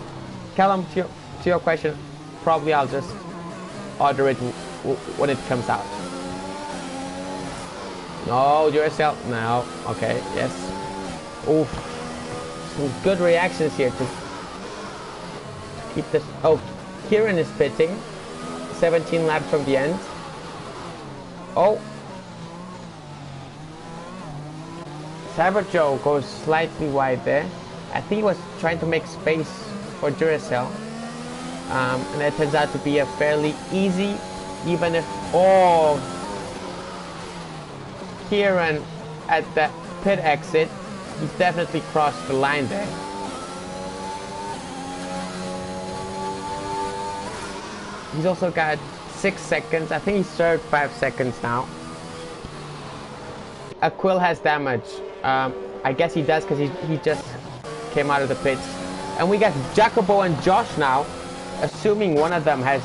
Callum, to your question, probably I'll just order it when it comes out. No, Duracell. No. Okay. Yes. Oof. Some good reactions here to keep this. Oh, Kieran is pitting. 17 laps from the end. Oh. Cyber Joe goes slightly wide there. I think he was trying to make space for Duracell. And that turns out to be a fairly easy, even if... Oh! Kieran at the pit exit, he's definitely crossed the line there. He's also got 6 seconds. I think he's served 5 seconds now. A Quill has damage. I guess he does because he just came out of the pits. And we got Jacobo and Josh now, assuming one of them has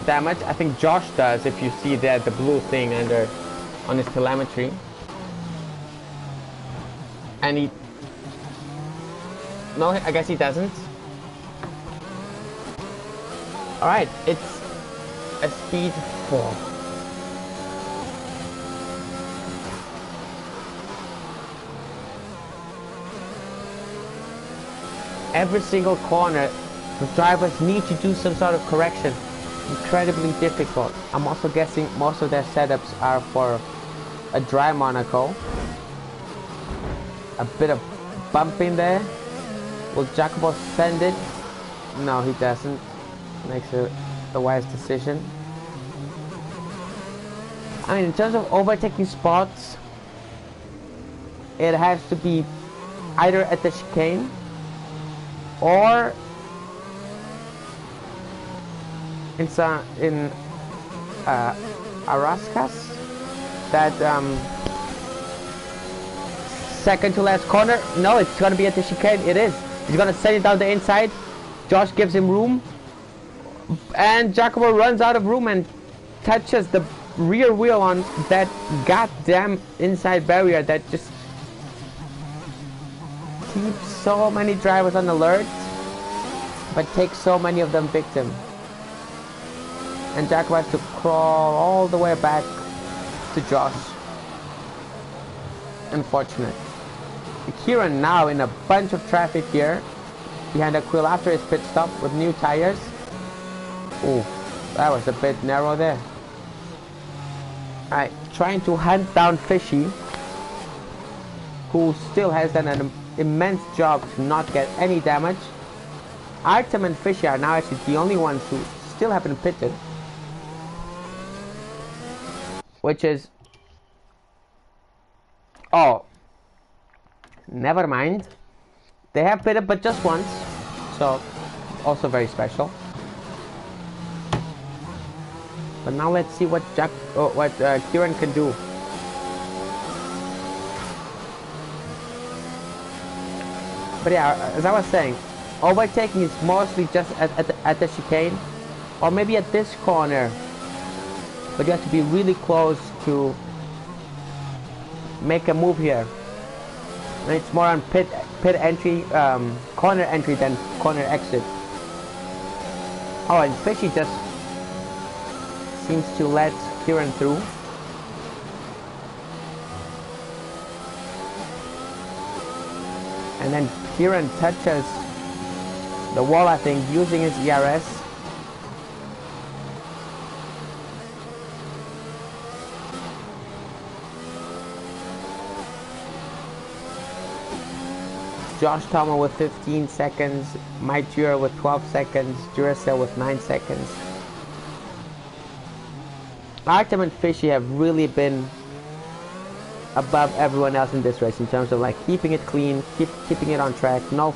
damage. I think Josh does, if you see that the blue thing on his telemetry. And he... No, I guess he doesn't. Alright, it's a speed 4. Every single corner, the drivers need to do some sort of correction. Incredibly difficult. I'm also guessing most of their setups are for a dry Monaco. A bit of bumping there. Will Jacobo send it? No, he doesn't. Makes the wise decision. I mean, in terms of overtaking spots, it has to be either at the chicane or in Arascas, that second to last corner. No, it's gonna be at the chicane. It is. He's gonna send it down the inside. Josh gives him room, and Jacopo runs out of room and touches the rear wheel on that goddamn inside barrier that just keeps so many drivers on alert, but takes so many of them victim. And Jacopo has to crawl all the way back to Josh. Unfortunate. Kieran now in a bunch of traffic here behind Aquil after his pit stop with new tires. Oh, that was a bit narrow there. Alright, trying to hunt down Fishy, who still has done an immense job to not get any damage. Artem and Fishy are now actually the only ones who still haven't pitted, which is... oh, never mind. They have pitted but just once, so also very special. But now let's see what Kieran can do. But yeah, as I was saying, overtaking is mostly just at the chicane, or maybe at this corner. But you have to be really close to make a move here. And it's more on pit entry, corner entry than corner exit. Oh, and Fishy just seems to let Kieran through. And then Kieran touches the wall, I think, using his ERS. Josh Thomas with 15 seconds, Mike Dura with 12 seconds, Duracell with 9 seconds. Artem and Fishy have really been above everyone else in this race in terms of like keeping it clean, keeping it on track, no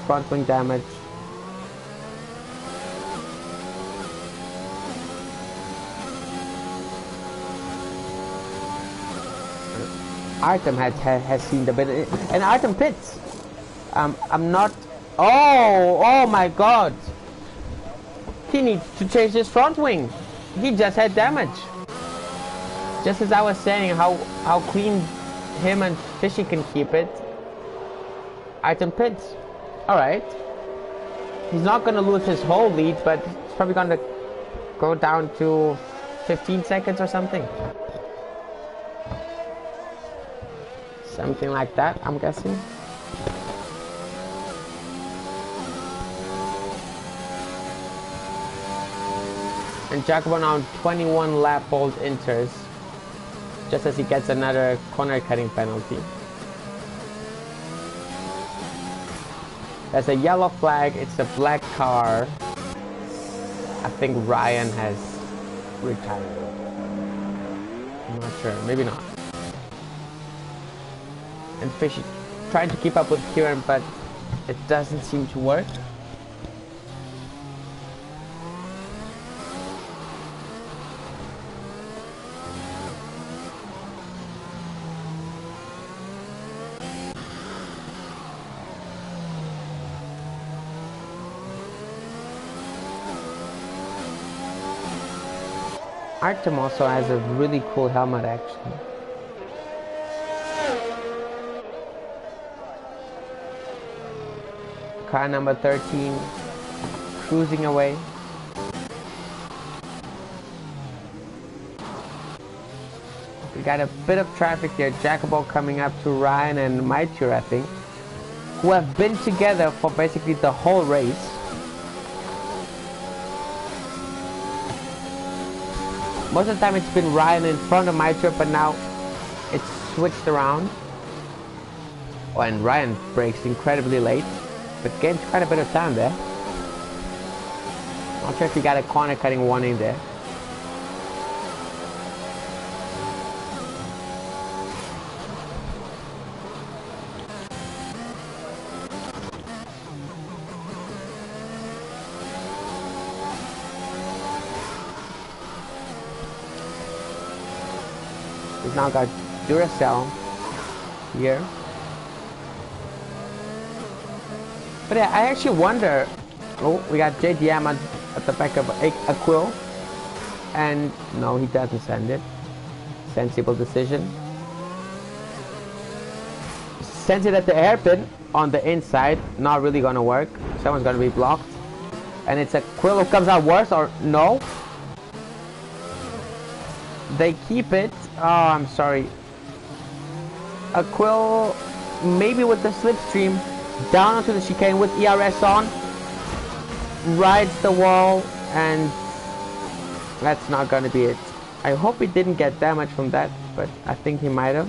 front wing damage. Artem has seen the bit, and Artem pits. I'm not. Oh my God! He needs to change his front wing. He just had damage. Just as I was saying, how clean him and Fishy can keep it. Artem pits. All right. He's not gonna lose his whole lead, but he's probably gonna go down to 15 seconds or something. Something like that, I'm guessing. And Jacopo now 21 lap hold enters, just as he gets another corner cutting penalty. There's a yellow flag, it's a black car. I think Ryan has retired. I'm not sure, maybe not. And Fishy trying to keep up with Kieran, but it doesn't seem to work. Artem also has a really cool helmet actually. Car number 13 cruising away. We got a bit of traffic here. Jacopo coming up to Ryan and Maitur, I think, who have been together for basically the whole race. Most of the time it's been Ryan in front of Maitur, but now it's switched around. Oh, and Ryan brakes incredibly late, but gains quite a bit of time there. Not sure if he got a corner cutting warning there. He's now got Duracell here. But yeah, I actually wonder Oh, we got JDM at the back of Aquil. And no, he doesn't send it. Sensible decision. Sends it at the hairpin on the inside. Not really gonna work. Someone's gonna be blocked. And it's Aquil who comes out worse, or no? They keep it. Oh, I'm sorry. Aquil, maybe with the slipstream, down onto the chicane with ERS on. Rides the wall, and that's not gonna be it. I hope he didn't get damage from that, but I think he might have.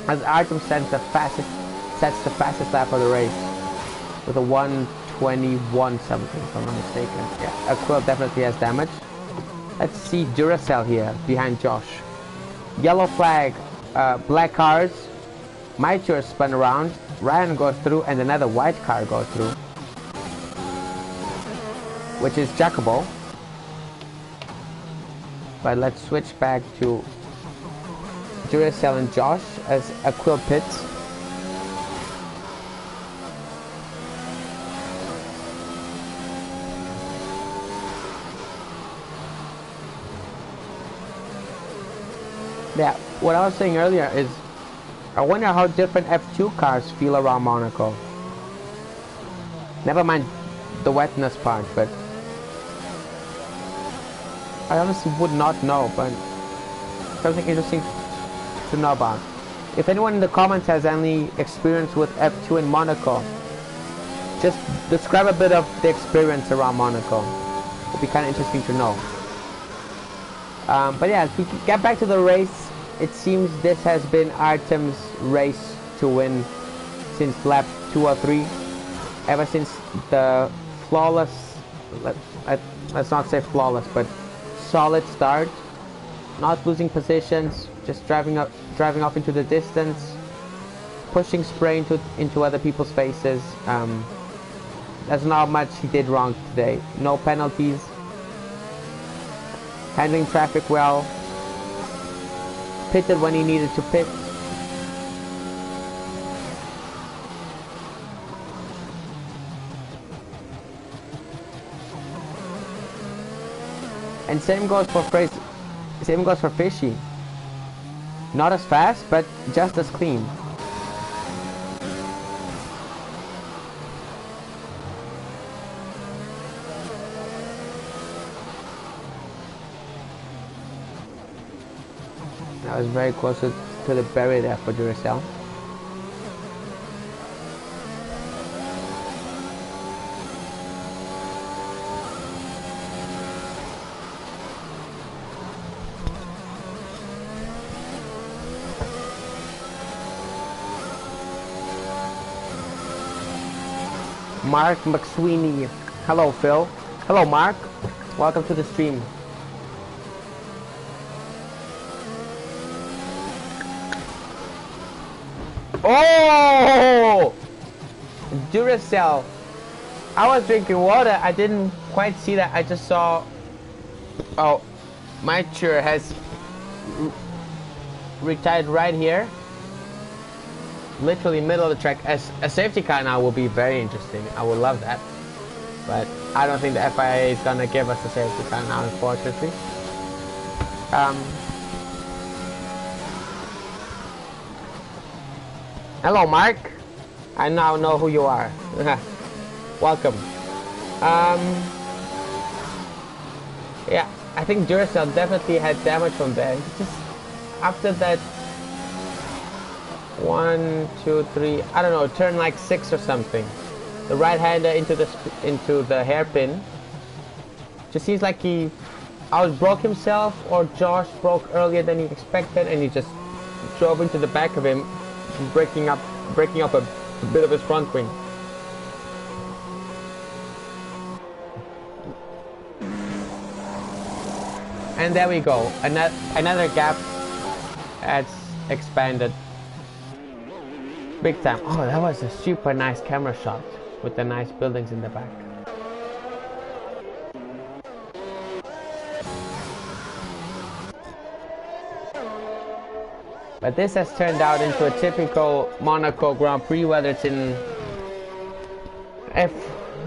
As Artem sets the fastest lap of the race with a 1:21 something, if I'm not mistaken. Yeah, Aquil definitely has damage. Let's see Duracell here behind Josh. Yellow flag, black cars. Maitur spun around. Ryan goes through, and another white car goes through, which is Jacobo. But let's switch back to Duracell and Josh as Aquil pits. Yeah, what I was saying earlier is, I wonder how different F2 cars feel around Monaco. Never mind the wetness part, but I honestly would not know, but something interesting to know about. If anyone in the comments has any experience with F2 in Monaco, just describe a bit of the experience around Monaco. It would be kind of interesting to know. But yeah, if we get back to the race, it seems this has been Artem's race to win since lap 2 or 3. Ever since the flawless, let's not say flawless, but solid start, not losing positions, just driving off into the distance, pushing spray into other people's faces. There's not much he did wrong today. No penalties, handling traffic well, pitted when he needed to pit. And same goes for Fishy. Not as fast, but just as clean. That was very close to the berry there for Duracell. Mark McSweeney. Hello, Phil. Hello, Mark. Welcome to the stream. Oh! Duracell. I was drinking water. I didn't quite see that. I just saw... Oh, Maitur has retired right here. Literally middle of the track. As a safety car now will be very interesting. I would love that. But I don't think the FIA is gonna give us a safety car now, unfortunately. Hello, Mark. I now know who you are. Welcome. Yeah, I think Duracell definitely had damage from there. Just after that 1, 2, 3, I don't know, turn like 6 or something. The right-hander into the hairpin. Just seems like he outbroke himself, or Josh broke earlier than he expected, and he just drove into the back of him, breaking up a bit of his front wing. And there we go, another gap that's expanded big time. Oh, that was a super nice camera shot with the nice buildings in the back. But this has turned out into a typical Monaco Grand Prix, whether it's in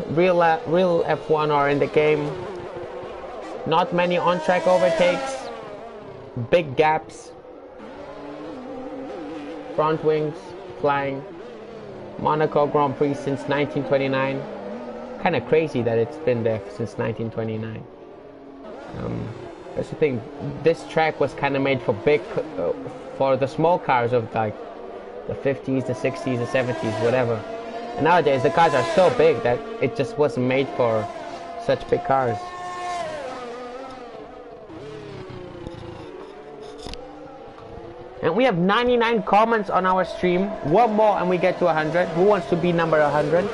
real F1 or in the game. Not many on-track overtakes, big gaps, front wings flying. Monaco Grand Prix since 1929. Kind of crazy that it's been there since 1929. That's the thing. This track was kind of made for for the small cars of like the 50s, the 60s, the 70s, whatever. And nowadays the cars are so big that it just wasn't made for such big cars. And we have 99 comments on our stream. One more and we get to 100. Who wants to be number 100?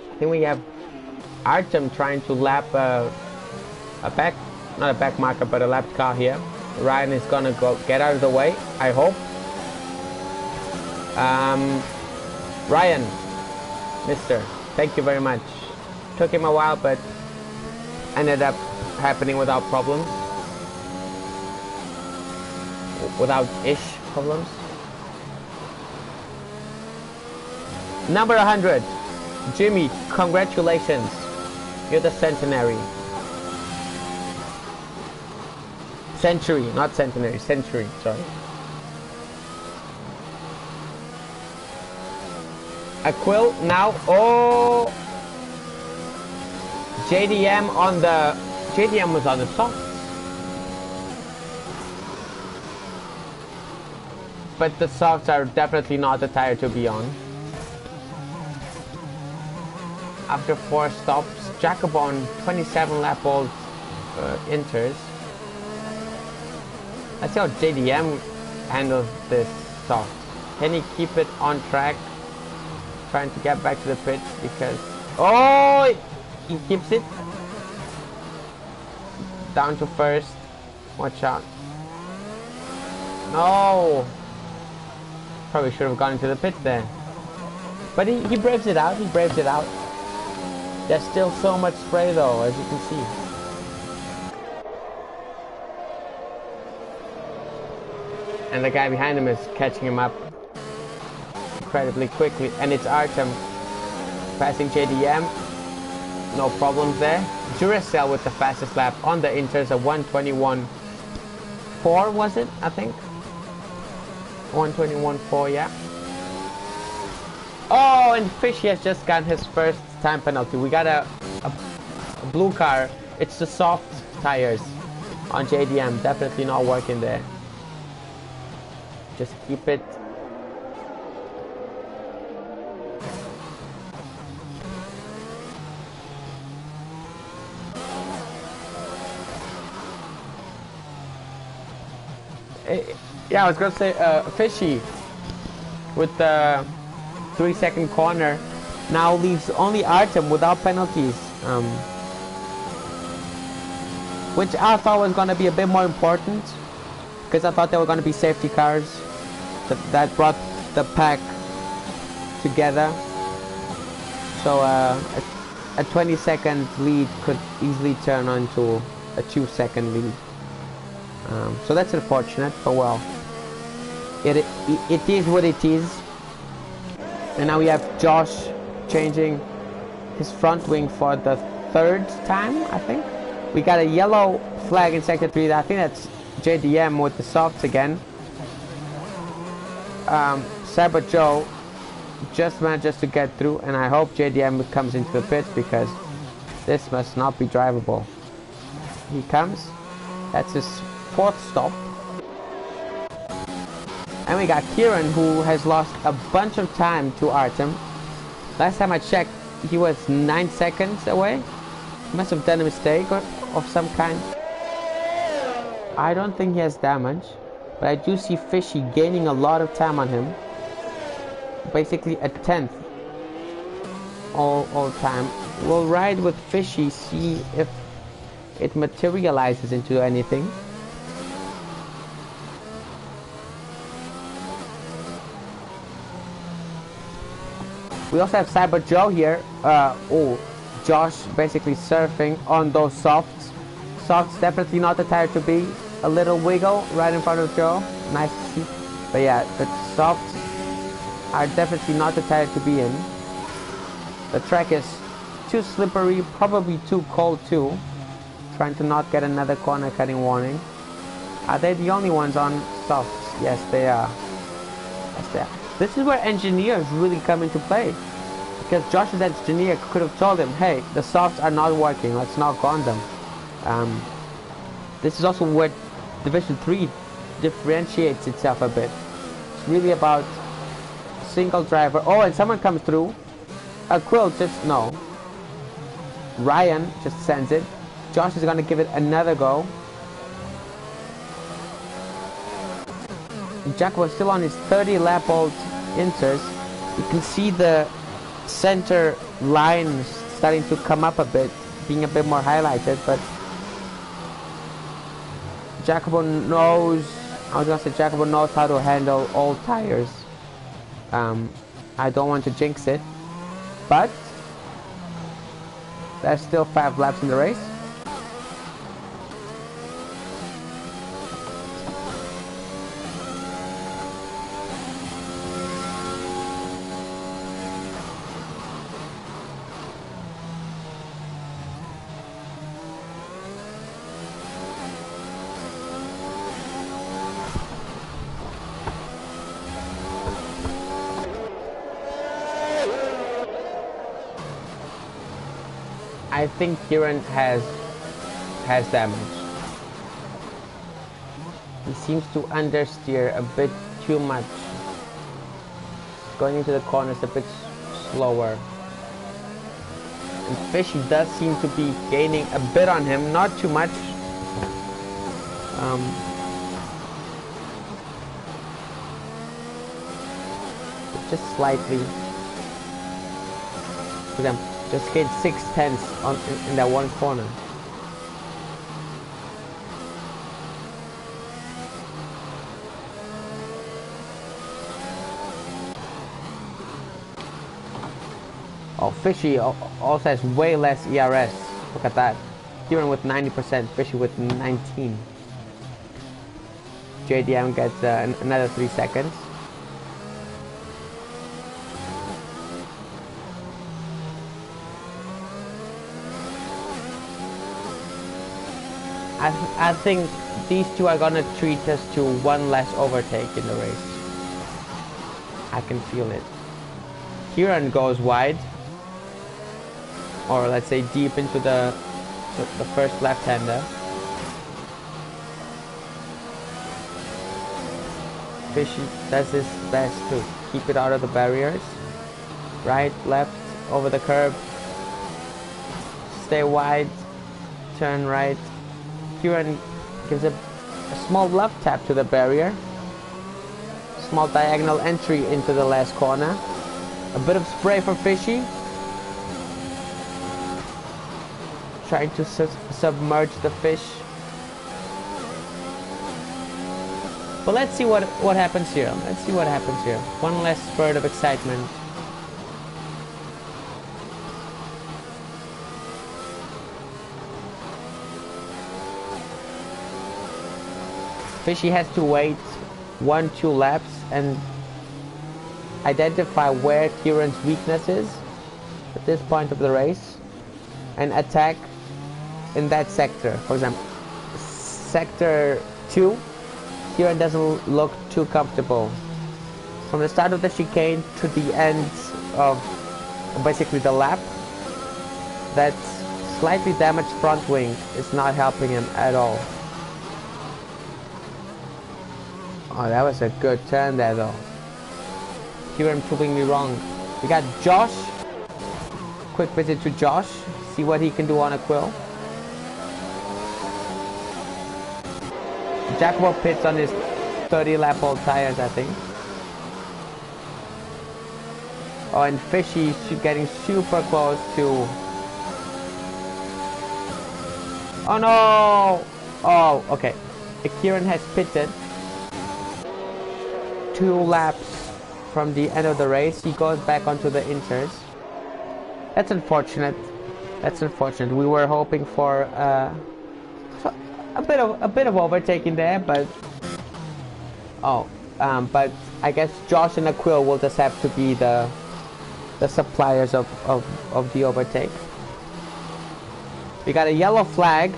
I think we have Artem trying to lap not a back marker, but a lapped car here. Ryan is gonna get out of the way, I hope. Ryan, mister, thank you very much. Took him a while, but ended up happening without problems. Without problems. Number 100. Jimmy, congratulations. You're the centenary. Century, not centenary, century, sorry. Aquil now, oh! JDM was on the soft. But the softs are definitely not the tire to be on. After 4 stops, Jacobon 27 lap old enters. Let's see how JDM handles this soft. Can he keep it on track? Trying to get back to the pits because... Oh! He keeps it. Down to first. Watch out. No! Probably should have gone into the pits there. But he braves it out, he braves it out. There's still so much spray though, as you can see. And the guy behind him is catching him up incredibly quickly. And it's Artem passing JDM. No problems there. Duracell with the fastest lap on the Inters, a 1:21.4 was it, I think? 1:21.4, yeah. Oh, and Fishy has just got his first time penalty. We got a blue car. It's the soft tires on JDM. Definitely not working there. Just keep it. Yeah, I was gonna say Fishy with the 3-second corner now leaves only Artem without penalties, which I thought was gonna be a bit more important because I thought there were gonna be safety cars that brought the pack together. So a 20-second lead could easily turn onto a 2-second lead. So that's unfortunate, but well, it is what it is. And now we have Josh changing his front wing for the 3rd time, I think. We got a yellow flag in sector 3. I think that's JDM with the softs again. Cyber Joe just manages to get through, and I hope JDM comes into the pits because this must not be drivable. He comes. That's his 4th stop. And we got Kieran, who has lost a bunch of time to Artem. Last time I checked, he was 9 seconds away. He must have done a mistake of some kind. I don't think he has damage, but I do see Fishy gaining a lot of time on him. Basically a 10th all time. We'll ride with Fishy, see if it materializes into anything. We also have Cyber Joe here. Oh, Josh basically surfing on those softs. Soft's definitely not the tire to be. A little wiggle right in front of Joe. Nice to see. But yeah, the Softs are definitely not the tire to be in. The track is too slippery, probably too cold too. Trying to not get another corner cutting warning. Are they the only ones on Softs? Yes, they are. Yes, they are. This is where engineers really come into play. Because Josh's engineer could have told him, hey, the Softs are not working, let's not go on them. This is also where Division 3 differentiates itself a bit. It's really about single driver. Oh, and someone comes through. Quill just, no. Ryan just sends it. Josh is going to give it another go. Jack was still on his 30 lap old inters. You can see the center line starting to come up a bit, being a bit more highlighted, but Jacobo knows, I was gonna say Jacobo knows how to handle all tires. I don't want to jinx it, but there's still 5 laps in the race. I think Kieran has damage. He seems to understeer a bit too much. Going into the corners a bit slower. And Fishy does seem to be gaining a bit on him, not too much. Just slightly. For example, just gained 6/10 on in that one corner. Oh, Fishy also has way less ERS. Look at that. Kieran with 90%, Fishy with 19. JDM gets another 3 seconds. I think these two are gonna treat us to one less overtake in the race. I can feel it. Kieran goes wide, or let's say deep into the first left-hander. Fishy does his best to keep it out of the barriers. Right, left, over the curb. Stay wide, turn right. Kieran gives a small left tap to the barrier. Small diagonal entry into the last corner. A bit of spray for Fishy. Trying to submerge the fish. But let's see what happens here. Let's see what happens here. One last spurt of excitement. Fishy has to wait 1-2 laps and identify where Kieran's weakness is at this point of the race and attack in that sector. For example, sector 2, Kieran doesn't look too comfortable. From the start of the chicane to the end of basically the lap, that slightly damaged front wing is not helping him at all. Oh, that was a good turn there though. Kieran proving me wrong. We got Josh. Quick visit to Josh. See what he can do on a Quill. Jacobo pits on his 30 lap old tires, I think. Oh, and Fishy getting super close to... Oh no! Oh, okay. Kieran has pitted 2 laps from the end of the race. He goes back onto the inters. That's unfortunate. That's unfortunate. We were hoping for a bit of overtaking there, but but I guess Josh and Aquil will just have to be the suppliers of the overtake. We got a yellow flag.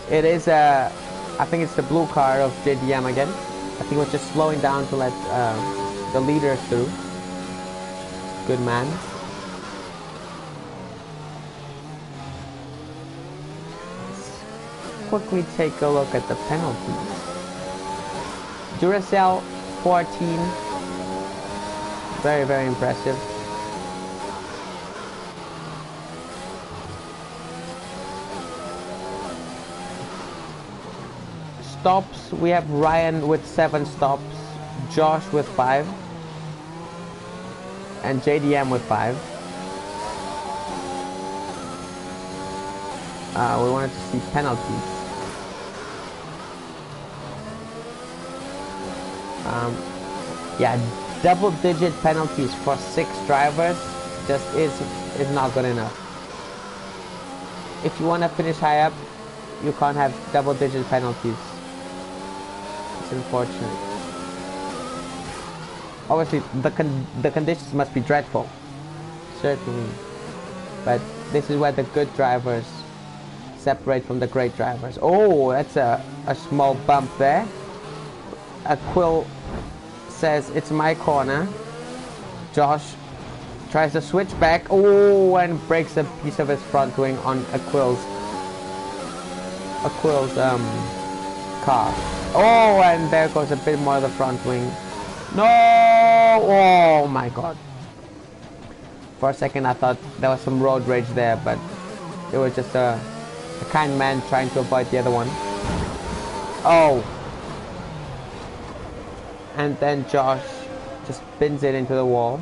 It is I think it's the blue car of JDM again. I think we're just slowing down to let the leaders through. Good man. Let's quickly take a look at the penalties. Duracell 14. Very, very impressive. Stops, we have Ryan with 7 stops, Josh with 5, and JDM with 5. We wanted to see penalties. Yeah, double-digit penalties for 6 drivers just is not good enough. If you want to finish high up, you can't have double-digit penalties. It's unfortunate. Obviously, the conditions must be dreadful, certainly. But this is where the good drivers separate from the great drivers. Oh, that's a small bump there. Aquil says it's my corner. Josh tries to switch back. Oh, and breaks a piece of his front wing on Aquil's car. Oh, and there goes a bit more of the front wing. No! Oh my god. For a second I thought there was some road rage there, but it was just a kind man trying to avoid the other one. Oh. And then Josh just spins it into the wall.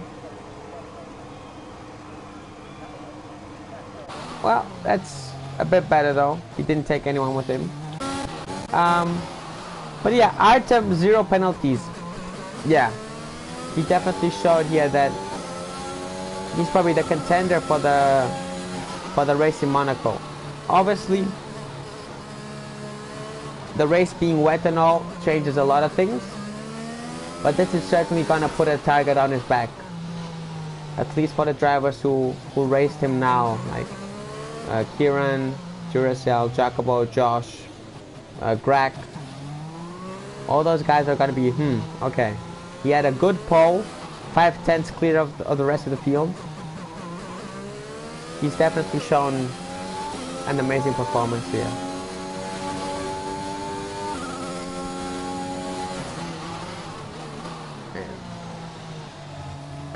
Well, that's a bit better though. He didn't take anyone with him. But yeah, Artem 0 penalties. Yeah, he definitely showed here that he's probably the contender for the race in Monaco. Obviously, the race being wet and all changes a lot of things, but this is certainly gonna put a target on his back. At least for the drivers who raced him now, like Kieran, Duracell, Jacobo, Josh, Greg. All those guys are gonna be, okay. He had a good pole, 5/10 clear of the rest of the field. He's definitely shown an amazing performance here.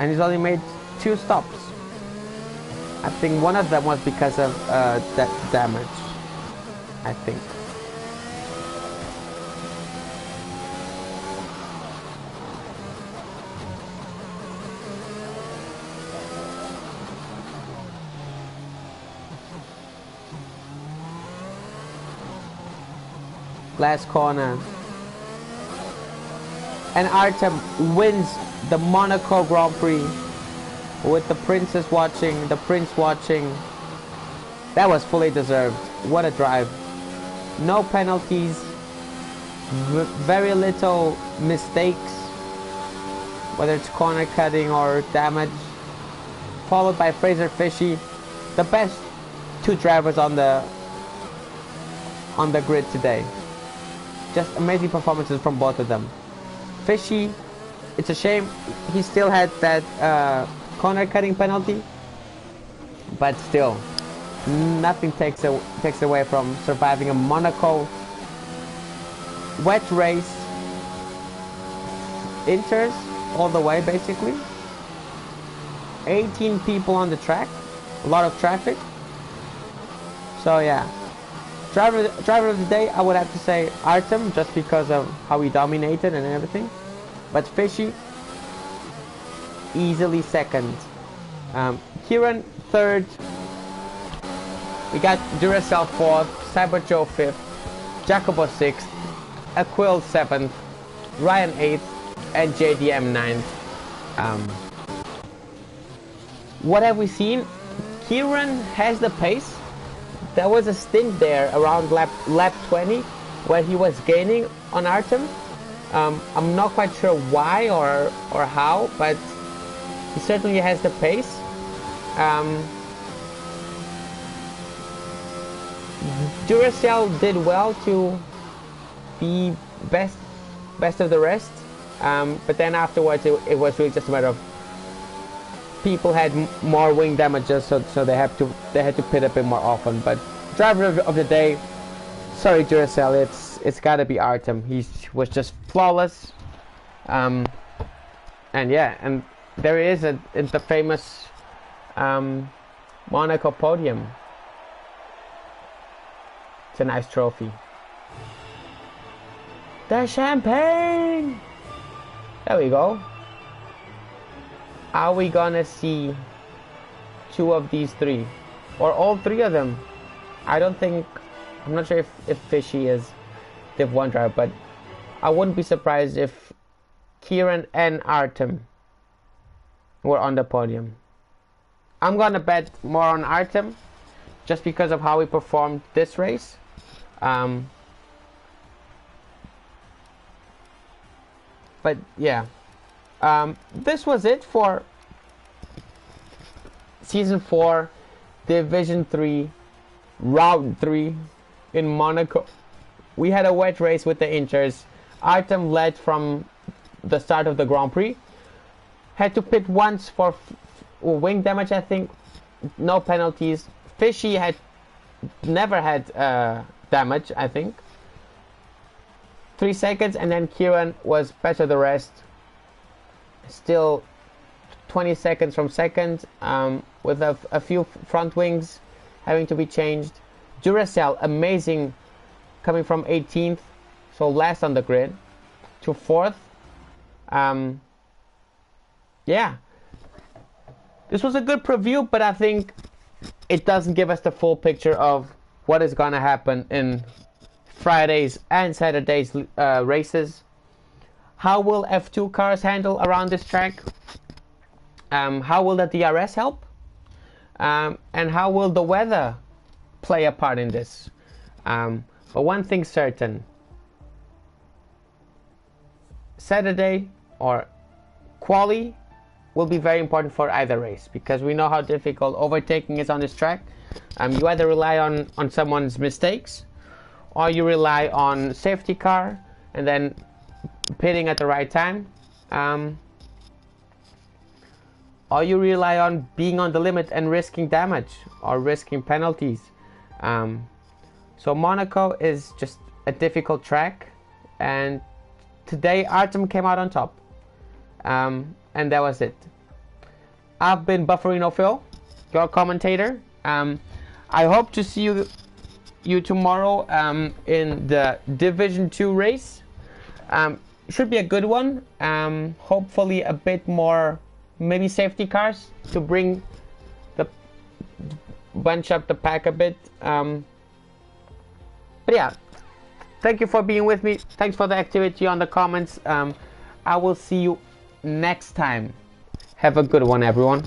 And he's only made 2 stops. I think one of them was because of damage, I think. Last corner, and Artem wins the Monaco Grand Prix with the princess watching, the prince watching. That was fully deserved. What a drive. No penalties, very little mistakes, whether it's corner cutting or damage, followed by Fraser Fishy, the best 2 drivers on the grid today. Just amazing performances from both of them. Fishy, it's a shame he still had that corner cutting penalty, but still, nothing takes away from surviving a Monaco wet race. Inters all the way basically. 18 people on the track, a lot of traffic. So yeah. Driver of the day, I would have to say Artem, just because of how he dominated and everything. But Fishy, easily second. Kieran, third. We got Duracell 4th, Cyber Joe 5th, Jacobo 6th, Aquil 7th, Ryan 8th, and JDM 9th. What have we seen? Kieran has the pace. There was a stint there around lap 20 where he was gaining on Artem. I'm not quite sure why or how, but he certainly has the pace. Duracell did well to be best of the rest, but then afterwards it was really just a matter of people had more wing damages, so they had to pit a bit more often. But driver of the day, sorry Duracell, it's got to be Artem. He was just flawless, and yeah, and there is the famous Monaco podium. It's a nice trophy. The champagne! There we go. Are we gonna see two of these three? Or all three of them? I'm not sure if Fishy is Div 1 driver, but I wouldn't be surprised if Kieran and Artem were on the podium. I'm gonna bet more on Artem just because of how he performed this race. But yeah, this was it for Season 4, Division 3, Round 3 in Monaco. We had a wet race with the Inters. Artem led from the start of the Grand Prix. Had to pit once for wing damage, I think. No penalties. Fishy had never had damage, I think. 3 seconds, and then Kieran was better the rest. Still 20 seconds from second, with a few front wings having to be changed. Duracell, amazing, coming from 18th, so last on the grid, to 4th. Yeah, this was a good preview, but I think it doesn't give us the full picture of what is going to happen in Fridays and Saturdays races. How will F2 cars handle around this track? How will the DRS help? And how will the weather play a part in this? But one thing's certain. Saturday or quali will be very important for either race, because we know how difficult overtaking is on this track. You either rely on someone's mistakes, or you rely on safety car and then pitting at the right time, or you rely on being on the limit and risking damage or risking penalties. So Monaco is just a difficult track, and today Artem came out on top, and that was it. I've been Bufferino Phil, your commentator. I hope to see you tomorrow in the Division 2 race. Should be a good one. Hopefully a bit more, maybe safety cars to bunch up the pack a bit. But yeah, thank you for being with me. Thanks for the activity on the comments. I will see you next time. Have a good one, everyone.